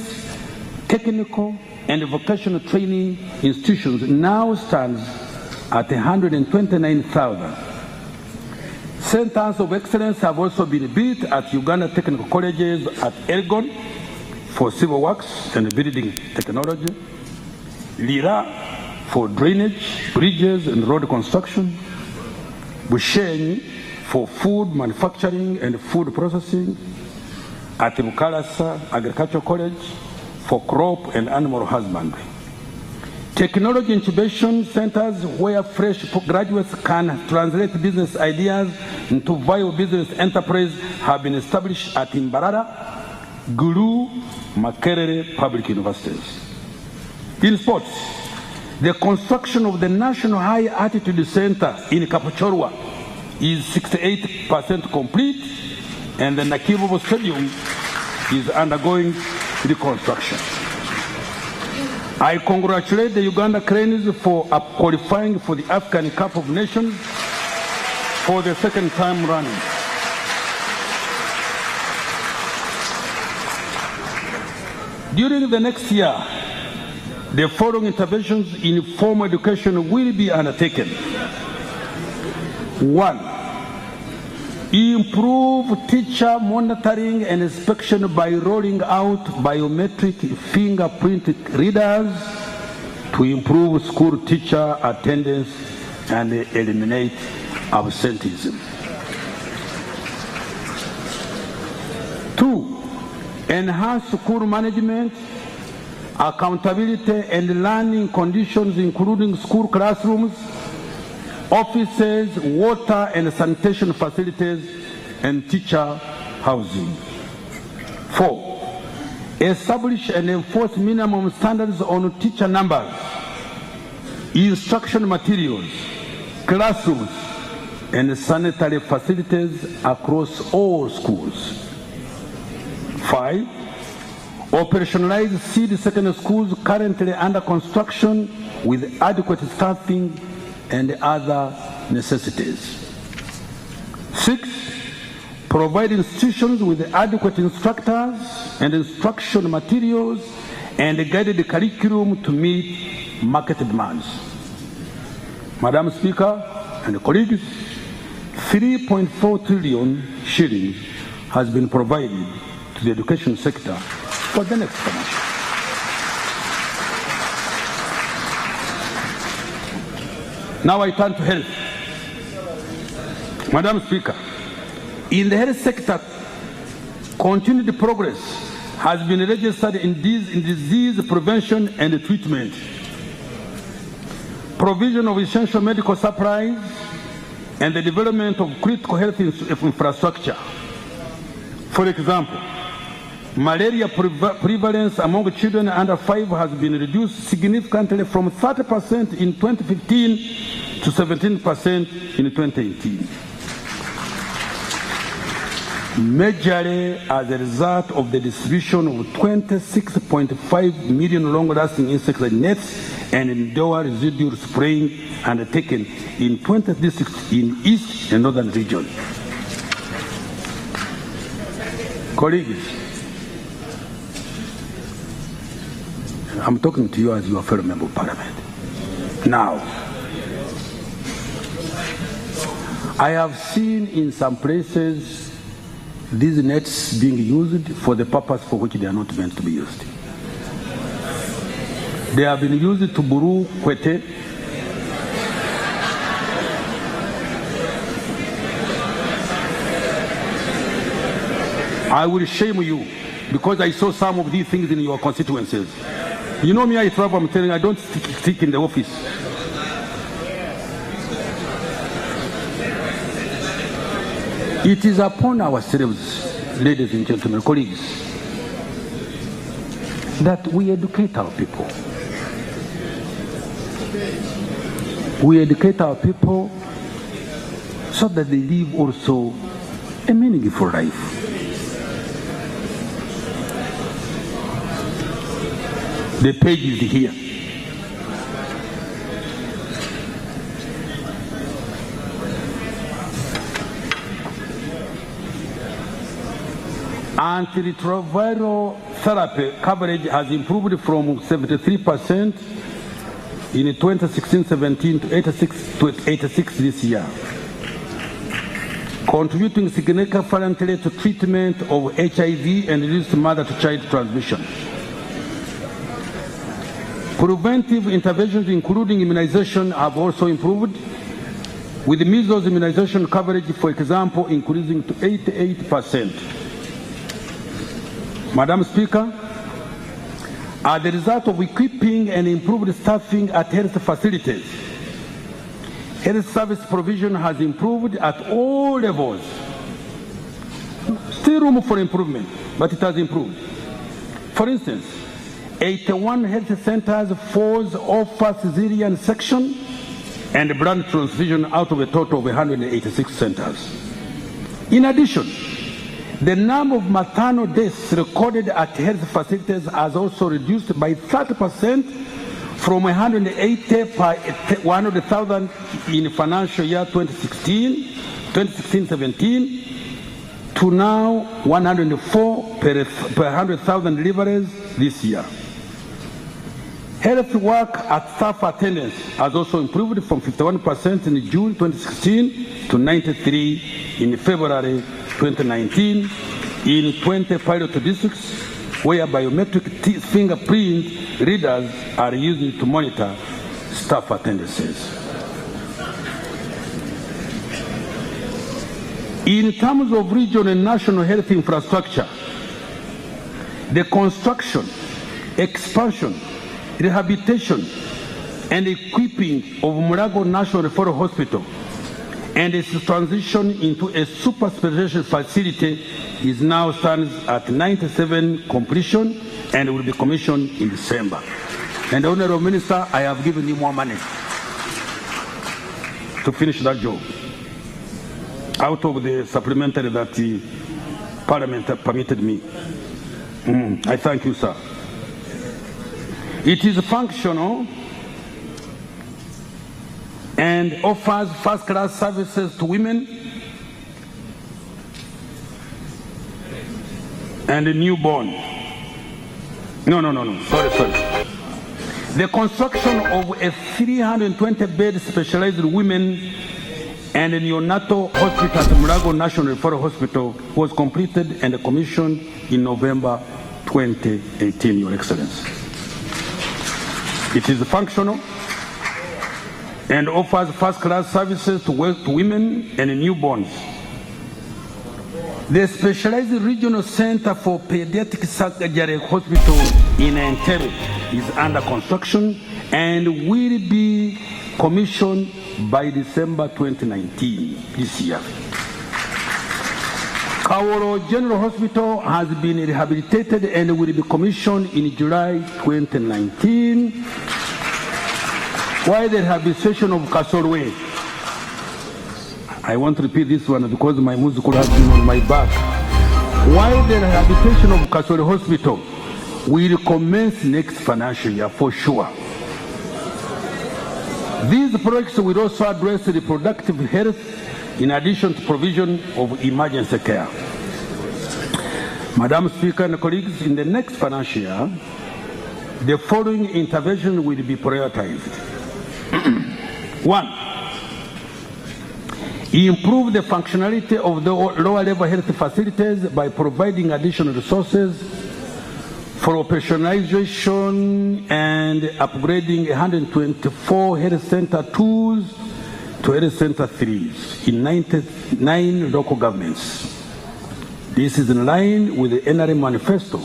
technical and vocational training institutions now stands at 129,000. Centers of excellence have also been built at Uganda Technical Colleges at Elgon for civil works and building technology, Lira for drainage, bridges and road construction, Bushenyi for food manufacturing and food processing, at Bukalasa Agricultural College for crop and animal husbandry. Technology incubation centers where fresh graduates can translate business ideas into viable business enterprise have been established at Imbarara, Gulu, Makerere public universities. In sports, the construction of the National High Altitude Center in Kapuchorwa is 68% complete, and the Nakibobo Stadium is undergoing reconstruction. I congratulate the Uganda Cranes for qualifying for the African Cup of Nations for the second time running. During the next year, the following interventions in formal education will be undertaken. 1. Improve teacher monitoring and inspection by rolling out biometric fingerprint readers to improve school teacher attendance and eliminate absenteeism. 2. Enhance school management, accountability and learning conditions including school classrooms, offices, water and sanitation facilities, and teacher housing. 4. Establish and enforce minimum standards on teacher numbers, instruction materials, classrooms, and sanitary facilities across all schools. 5. Operationalize seed secondary schools currently under construction with adequate staffing and other necessities. 6. Provide institutions with adequate instructors and instruction materials and guided curriculum to meet market demands. Madam Speaker and colleagues, 3.4 trillion shillings has been provided to the education sector for the next financial. Now I turn to health. Madam Speaker, in the health sector, continued progress has been registered in disease prevention and treatment, provision of essential medical supplies, and the development of critical health infrastructure. For example, Malaria prevalence among children under 5 has been reduced significantly from 30% in 2015 to 17% in 2018. Majorly as a result of the distribution of 26.5 million long-lasting insecticide nets and indoor residual spraying undertaken in 20 districts in East and Northern region. Colleagues, I'm talking to you as your fellow member of parliament. Now, I have seen in some places these nets being used for the purpose for which they are not meant to be used. They have been used to buru kwete, I will shame you because I saw some of these things in your constituencies. You know me, I travel, I'm telling you, I don't stick in the office. It is upon ourselves, ladies and gentlemen, colleagues, that we educate our people. We educate our people so that they live also a meaningful life. The page is here. Antiretroviral therapy coverage has improved from 73% in 2016-17 to 86 this year, contributing significantly to treatment of HIV and reduced mother-to-child transmission. Preventive interventions, including immunization, have also improved, with measles immunization coverage, for example, increasing to 88%. Madam Speaker, as a result of equipping and improved staffing at health facilities, health service provision has improved at all levels. Still room for improvement, but it has improved. For instance, 81 health centers force offer cesarean section and blood transfusion out of a total of 186 centers. In addition, the number of maternal deaths recorded at health facilities has also reduced by 30% from 180 per 100,000 in financial year 2016-17 to now 104 per 100,000 deliveries this year. Health work at staff attendance has also improved from 51% in June 2016 to 93% in February 2019 in 20 pilot districts where biometric fingerprint readers are used to monitor staff attendances. In terms of regional and national health infrastructure, the construction, expansion, rehabilitation, and equipping of Mulago National Referral Hospital and its transition into a super specialty facility is now stands at 97% completion and will be commissioned in December. And Honorable Minister, I have given you more money to finish that job out of the supplementary that the Parliament permitted me. I thank you, sir. It is functional and offers first-class services to women and a newborn. No. Sorry. The construction of a 320-bed specialized women and a neonatal hospital at Mulago National Referral Hospital was completed and commissioned in November 2018, Your Excellency. It is functional and offers first-class services to women and newborns. The specialized regional center for pediatric surgery hospital in Entebbe is under construction and will be commissioned by December 2019 this year. Kaworo General Hospital has been rehabilitated and will be commissioned in July 2019, while the rehabilitation of Kasorwe, I want to repeat this one because my musical has been on my back, while the rehabilitation of Kasorwe Hospital will commence next financial year for sure. These projects will also address reproductive health in addition to provision of emergency care. Madam Speaker and colleagues, in the next financial year, the following intervention will be prioritized. 1. Improve the functionality of the lower level health facilities by providing additional resources for operationalization and upgrading 124 health center 2s to health center 3s in 99 local governments. This is in line with the NRM manifesto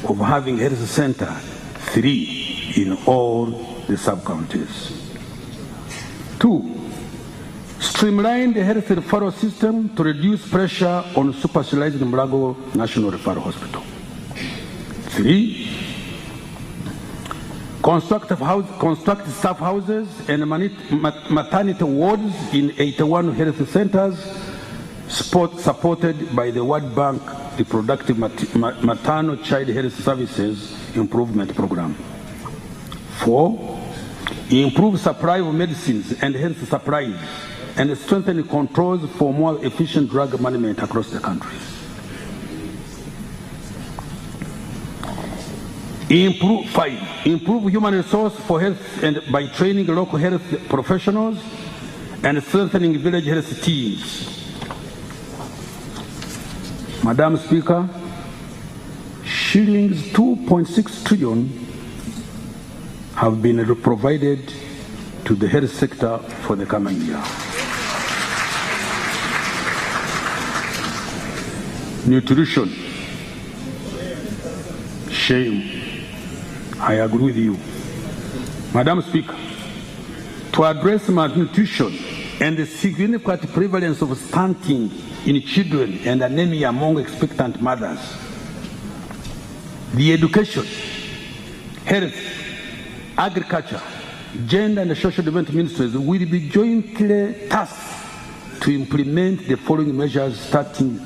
of having health center 3 in all the sub-counties. 2. Streamline the health referral system to reduce pressure on super-specialized Mulago National Referral Hospital. 3. Construct staff houses and maternity wards in 81 health centers supported by the World Bank Reproductive Maternal Child Health Services Improvement Program. 4. Improve supply of medicines and health supplies and strengthen controls for more efficient drug management across the country. 5. Improve human resource for health and by training local health professionals and strengthening village health teams. Madam Speaker, shillings 2.6 trillion have been provided to the health sector for the coming year. Nutrition. Shame. I agree with you. Madam Speaker, to address malnutrition and the significant prevalence of stunting in children and anemia among expectant mothers, the Education, Health, Agriculture, Gender and Social Development Ministries will be jointly tasked to implement the following measures starting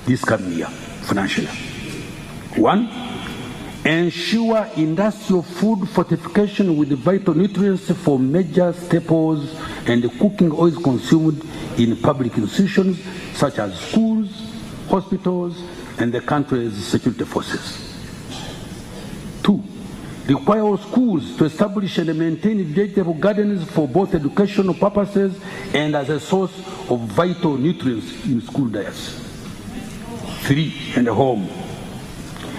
this coming year, financial year. 1. Ensure industrial food fortification with vital nutrients for major staples and cooking oils consumed in public institutions such as schools, hospitals, and the country's security forces. 2. Require all schools to establish and maintain vegetable gardens for both educational purposes and as a source of vital nutrients in school diets. 3. And home.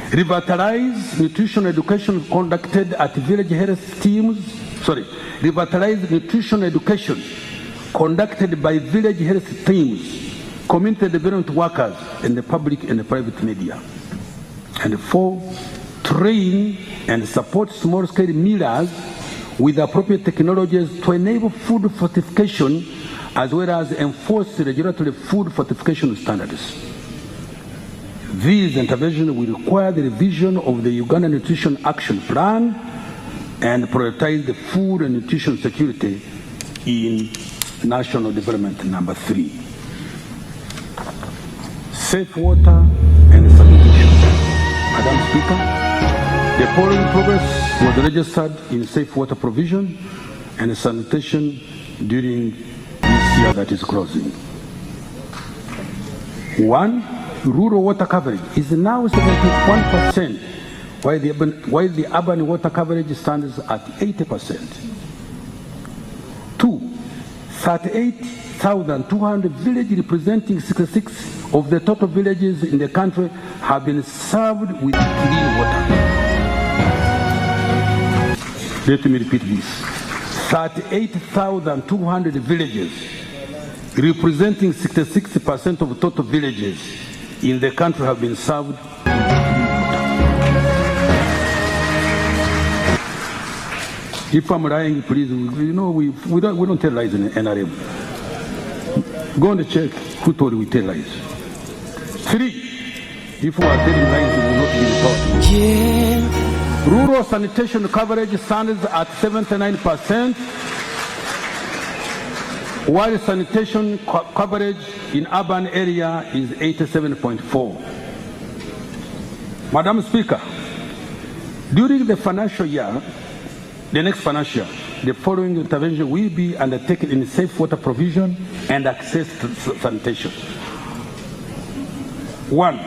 Revitalize nutrition education conducted at village health teams. Revitalize nutrition education conducted by village health teams, community development workers, and the public and the private media. And 4. Train and support small-scale millers with appropriate technologies to enable food fortification as well as enforce regulatory food fortification standards. These interventions will require the revision of the Uganda Nutrition Action Plan and prioritize the food and nutrition security in National Development Number 3. Safe water and sanitation. Madam Speaker, the following progress was registered in safe water provision and sanitation during this year that is closing. 1. Rural water coverage is now 71%, while the urban water coverage stands at 80%. 2. 38,200 villages representing 66 of the total villages in the country have been served with clean water. Let me repeat this. 38,200 villages representing 66% of total villages in the country have been served. If I'm lying, please, we don't tell lies in NRM. Go and check who told we tell lies. 3, if we are telling lies, we will not be taught. Yeah. Rural sanitation coverage stands at 79%, while sanitation coverage in urban area is 87.4%. Madam Speaker, during the financial year, the next financial year, the following intervention will be undertaken in safe water provision and access to sanitation. 1.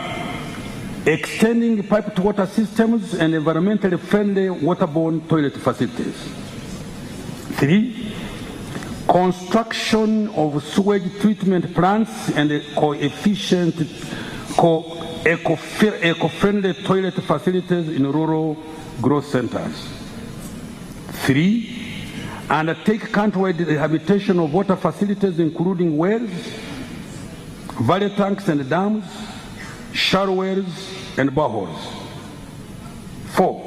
Extending piped water systems and environmentally friendly waterborne toilet facilities. 3. Construction of sewage treatment plants and eco-friendly toilet facilities in rural growth centers. 3. Undertake countrywide rehabilitation of water facilities including wells, valley tanks and dams, shallow wells and boreholes. 4.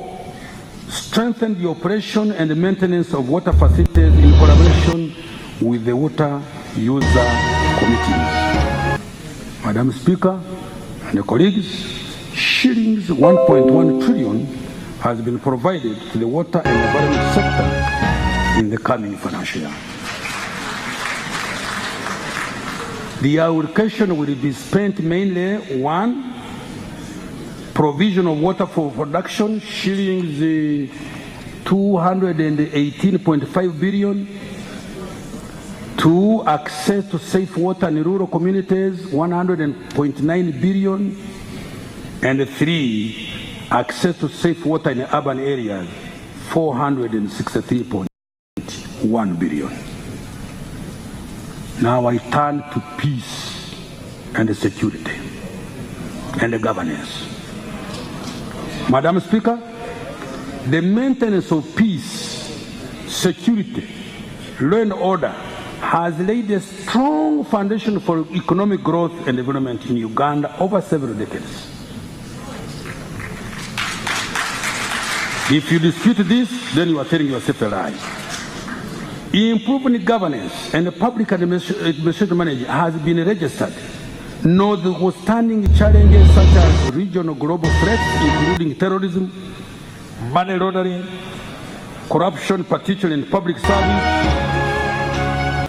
Strengthen the operation and maintenance of water facilities in collaboration with the water user committees. Madam Speaker and colleagues, shillings 1.1 trillion has been provided to the water and environment sector in the coming financial year. The allocation will be spent mainly 1. Provision of water for production, shillings 218.5 billion. 2. Access to safe water in rural communities, 100.9 billion. And 3. Access to safe water in urban areas, 463.1 billion. Now I turn to peace and security and governance. Madam Speaker, the maintenance of peace, security, law and order has laid a strong foundation for economic growth and development in Uganda over several decades. If you dispute this, then you are telling yourself a lie. Improving governance and public administration management has been registered, notwithstanding challenges such as regional global threats, including terrorism, money laundering, corruption, particularly in public service,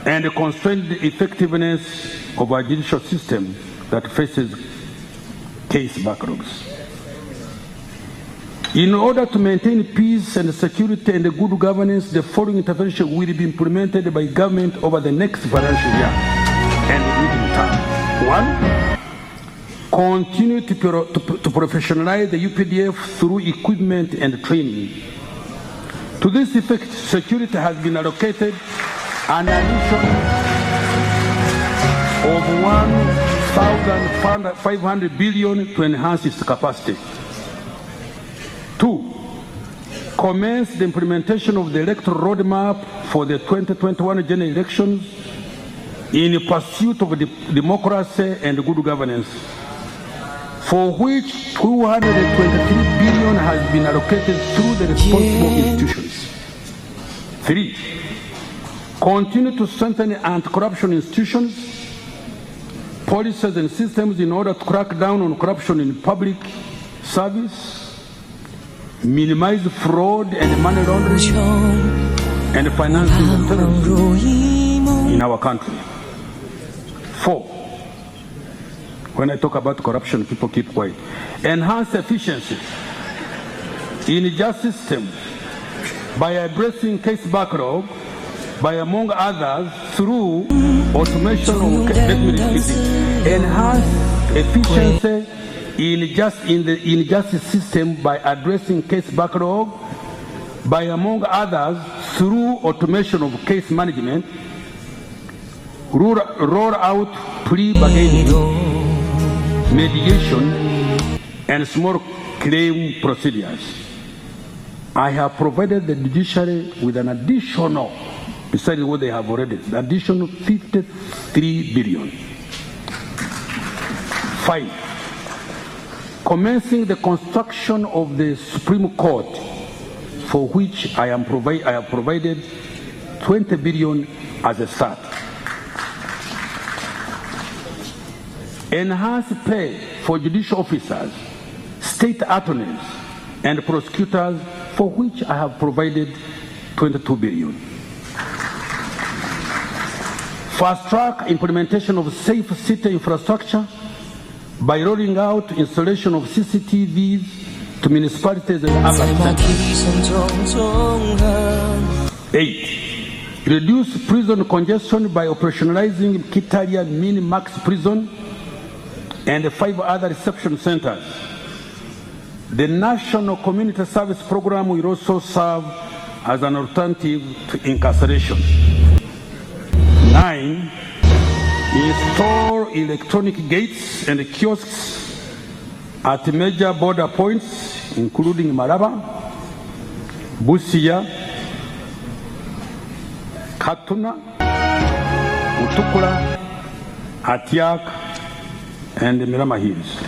and constrained effectiveness of our judicial system that faces case backlogs. In order to maintain peace and security and good governance, the following intervention will be implemented by government over the next financial year and medium term. 1. Continue to professionalize the UPDF through equipment and training. To this effect, security has been allocated an addition of 1,500 billion to enhance its capacity. 2. Commence the implementation of the electoral roadmap for the 2021 general elections in pursuit of democracy and good governance, for which 223 billion has been allocated through the responsible institutions. 3. Continue to strengthen anti-corruption institutions, policies and systems in order to crack down on corruption in public service, minimize fraud and money laundering and financing of terrorism in our country. 4. When I talk about corruption, people keep quiet. Enhance efficiency in justice system by addressing case backlog, by among others through automation of enhance efficiency in justice system by addressing case backlog, by among others through automation of case management, roll out plea-bargaining, mediation, and small claim procedures. I have provided the judiciary with an additional, besides what they have already, the additional 53 billion. 5. Commencing the construction of the Supreme Court, for which I have provided 20 billion as a start. Enhance pay for judicial officers, state attorneys, and prosecutors, for which I have provided 22 billion. Fast-track implementation of safe city infrastructure by rolling out installation of CCTVs to municipalities and urban centers. 8. Reduce prison congestion by operationalizing Kitalia Mini-Max Prison and 5 other reception centers. The National Community Service Program will also serve as an alternative to incarceration. 9. Install electronic gates and kiosks at major border points, including Maraba, Busia, Katuna, Mutukula, Atiak, and Mirama Hills.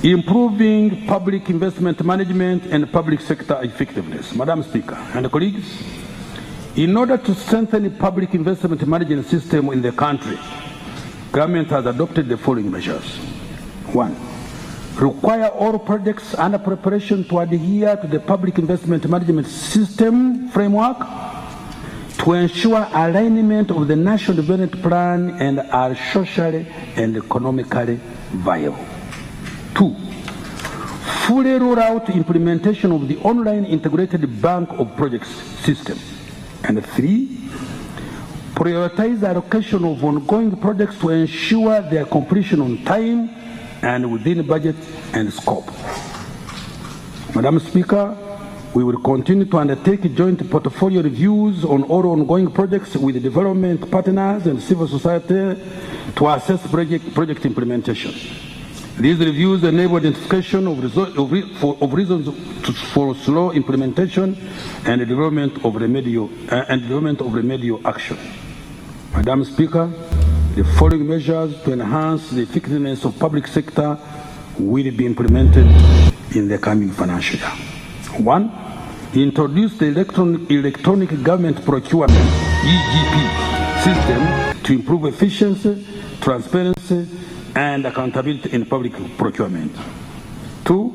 Improving public investment management and public sector effectiveness. Madam Speaker and colleagues, in order to strengthen the public investment management system in the country, government has adopted the following measures. 1. Require all projects under preparation to adhere to the public investment management system framework to ensure alignment of the national development plan and are socially and economically viable. 2. Fully roll out implementation of the online integrated bank of projects system. And 3. Prioritize the allocation of ongoing projects to ensure their completion on time and within budget and scope. Madam Speaker, we will continue to undertake joint portfolio reviews on all ongoing projects with development partners and civil society to assess project implementation. These reviews enable identification of reasons for slow implementation and development of remedial action. Madam Speaker, the following measures to enhance the effectiveness of public sector will be implemented in the coming financial year. 1. Introduce the electronic government procurement (EGP) system to improve efficiency, transparency, and accountability in public procurement. 2.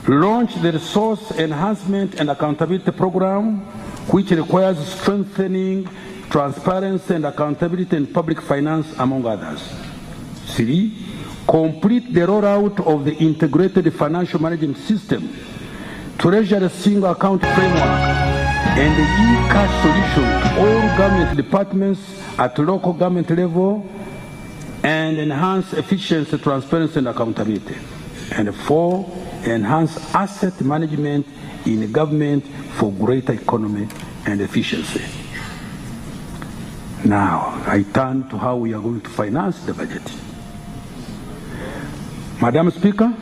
Launch the resource enhancement and accountability program, which requires strengthening transparency and accountability in public finance, among others. 3. Complete the rollout of the integrated financial management system, treasury single account framework, and the e-cash solution to all government departments at local government level, and enhance efficiency, transparency, and accountability. And 4. Enhance asset management in government for greater economy and efficiency. Now, I turn to how we are going to finance the budget. Madam Speaker,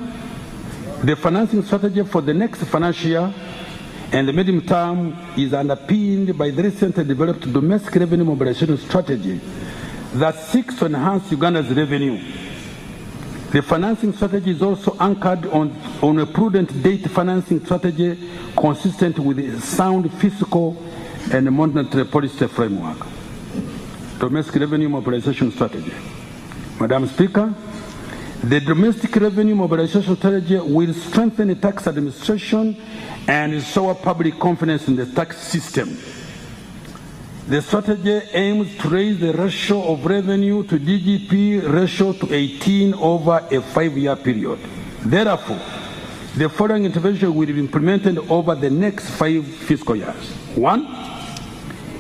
the financing strategy for the next financial year and the medium term is underpinned by the recently developed domestic revenue mobilization strategy that seeks to enhance Uganda's revenue. The financing strategy is also anchored on a prudent debt financing strategy consistent with a sound fiscal and monetary policy framework. Domestic revenue mobilization strategy. Madam Speaker, the domestic revenue mobilization strategy will strengthen the tax administration and restore public confidence in the tax system. The strategy aims to raise the ratio of revenue to GDP ratio to 18 over a 5-year period. Therefore, the following intervention will be implemented over the next 5 fiscal years. 1.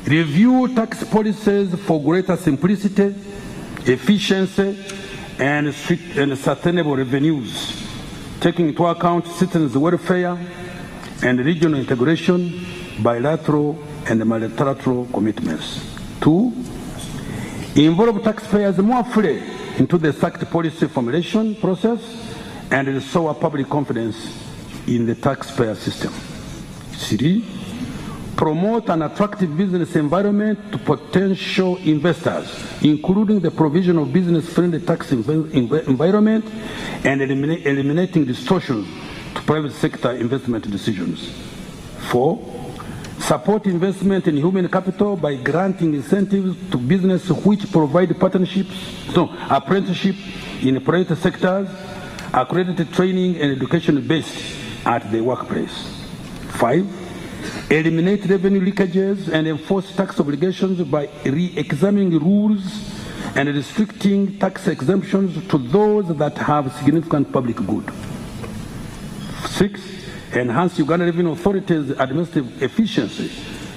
Review tax policies for greater simplicity, efficiency, and sustainable revenues, taking into account citizens' welfare and regional integration, bilateral and multilateral commitments. 2. Involve taxpayers more fully into the tax policy formulation process and restore public confidence in the taxpayer system. 3. Promote an attractive business environment to potential investors, including the provision of business-friendly tax environment and eliminating distortions to private sector investment decisions. 4. Support investment in human capital by granting incentives to business which provide apprenticeship in private sectors, accredited training and education based at the workplace. 5. Eliminate revenue leakages and enforce tax obligations by re-examining rules and restricting tax exemptions to those that have significant public good. 6. Enhance Uganda Revenue Authority's administrative efficiency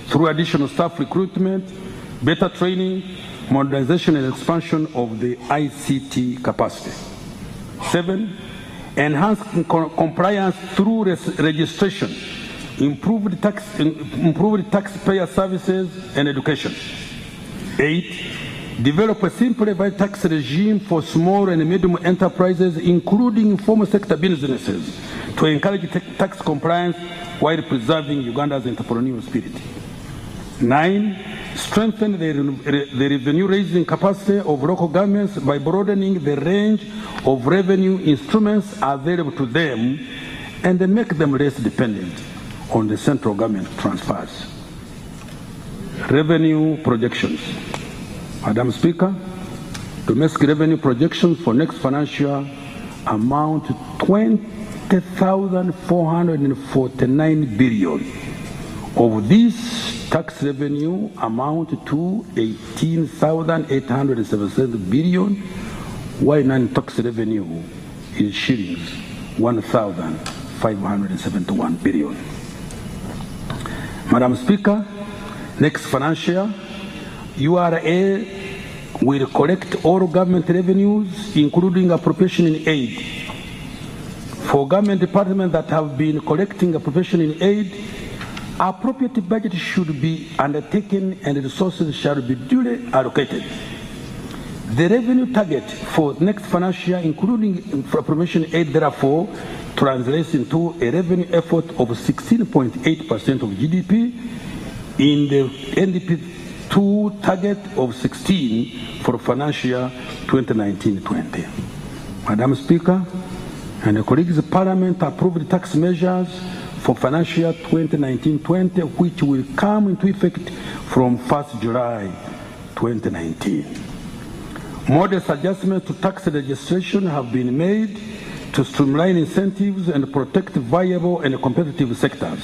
through additional staff recruitment, better training, modernization and expansion of the ICT capacity. 7. Enhance compliance through registration, improved taxpayer services and education. 8. Develop a simplified tax regime for small and medium enterprises, including informal sector businesses, to encourage tax compliance while preserving Uganda's entrepreneurial spirit. 9. Strengthen the revenue-raising capacity of local governments by broadening the range of revenue instruments available to them and make them less dependent on the central government transfers. Revenue projections. Madam Speaker, domestic revenue projections for next financial year amount to 20,449 billion. Of this, tax revenue amount to 18,877 billion, while non-tax revenue is shillings 1,571 billion. Madam Speaker, next financial year, URA will collect all government revenues, including appropriation in aid. For government departments that have been collecting appropriation in aid, appropriate budget should be undertaken and resources shall be duly allocated. The revenue target for next financial year, including appropriation aid, therefore, translates into a revenue effort of 16.8% of GDP in the NDP 2 target of 16 for financial year 2019-20. Madam Speaker and colleagues, Parliament approved tax measures for financial year 2019-20, which will come into effect from 1st July 2019. Modest adjustments to tax legislation have been made to streamline incentives and protect viable and competitive sectors.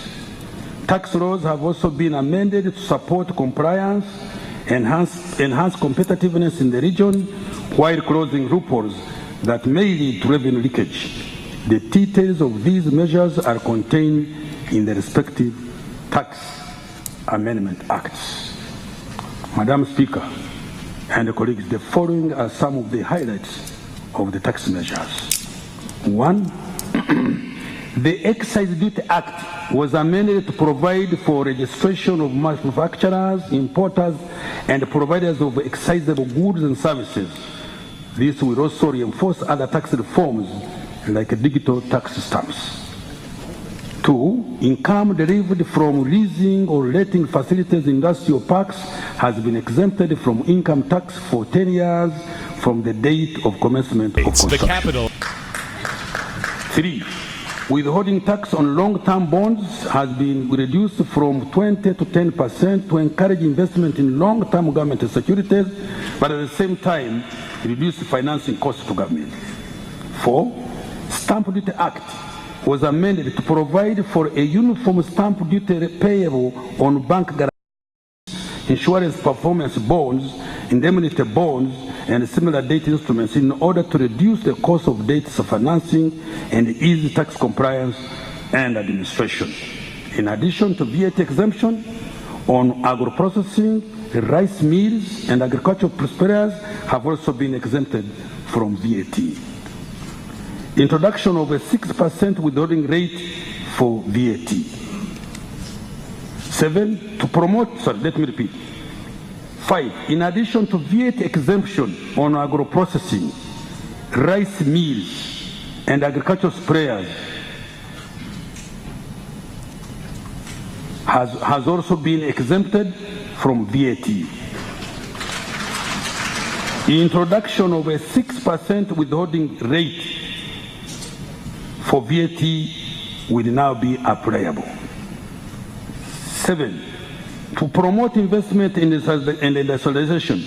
Tax laws have also been amended to support compliance, enhance competitiveness in the region, while closing loopholes that may lead to revenue leakage. The details of these measures are contained in the respective tax amendment acts. Madam Speaker and colleagues, the following are some of the highlights of the tax measures. 1. The Excise Duty Act was amended to provide for registration of manufacturers, importers, and providers of excisable goods and services. This will also reinforce other tax reforms like digital tax stamps. 2. Income derived from leasing or letting facilities in industrial parks has been exempted from income tax for 10 years from the date of commencement of construction. The capital. 3. Withholding tax on long-term bonds has been reduced from 20 to 10% to encourage investment in long-term government securities, but at the same time, reduce financing costs to government. 4. Stamp Duty Act was amended to provide for a uniform stamp duty payable on bank guarantees, insurance performance bonds, indemnity bonds, and similar debt instruments in order to reduce the cost of debt financing and ease tax compliance and administration. In addition to VAT exemption on agro-processing, rice mills, and agricultural prosperers have also been exempted from VAT. Introduction of a 6% withholding rate for VAT. 7. To promote, let me repeat. 5. In addition to VAT exemption on agro-processing, rice mills, and agricultural sprayers has also been exempted from VAT. Introduction of a 6% withholding rate for VAT will now be applicable. 7, to promote investment in industrialization,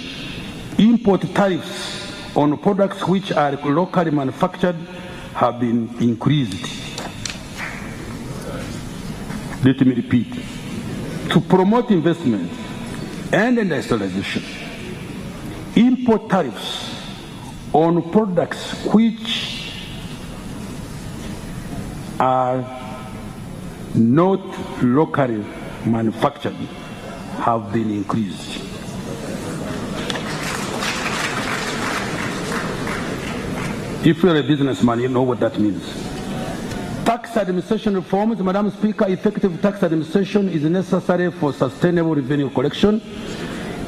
import tariffs on products which are locally manufactured have been increased. Let me repeat. To promote investment and industrialization, import tariffs on products which are not locally manufactured have been increased. If you're a businessman, you know what that means. Tax administration reforms, Madam Speaker, effective tax administration is necessary for sustainable revenue collection.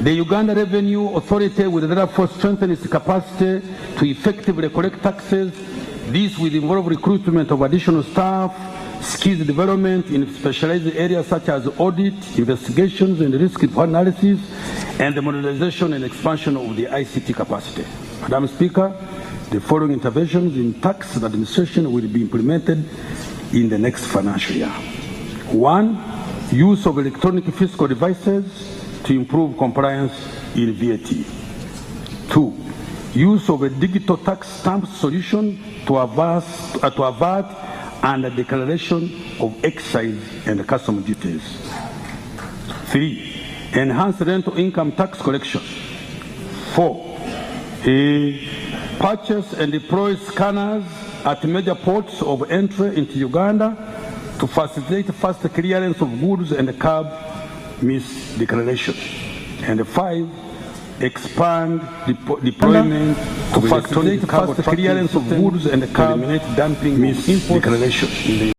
The Uganda Revenue Authority will therefore strengthen its capacity to effectively collect taxes. This will involve recruitment of additional staff, skills development in specialized areas such as audit, investigations, and risk analysis, and the modernization and expansion of the ICT capacity. Madam Speaker, the following interventions in tax administration will be implemented in the next financial year. 1, use of electronic fiscal devices to improve compliance in VAT. 2, use of a digital tax stamp solution to avert and declaration of excise and custom duties. 3, enhance rental income tax collection. 4, purchase and deploy scanners at major ports of entry into Uganda to facilitate fast clearance of goods and curb misdeclaration. And 5, expand deployment to facilitate fast clearance of goods and curb dumping misdeclaration.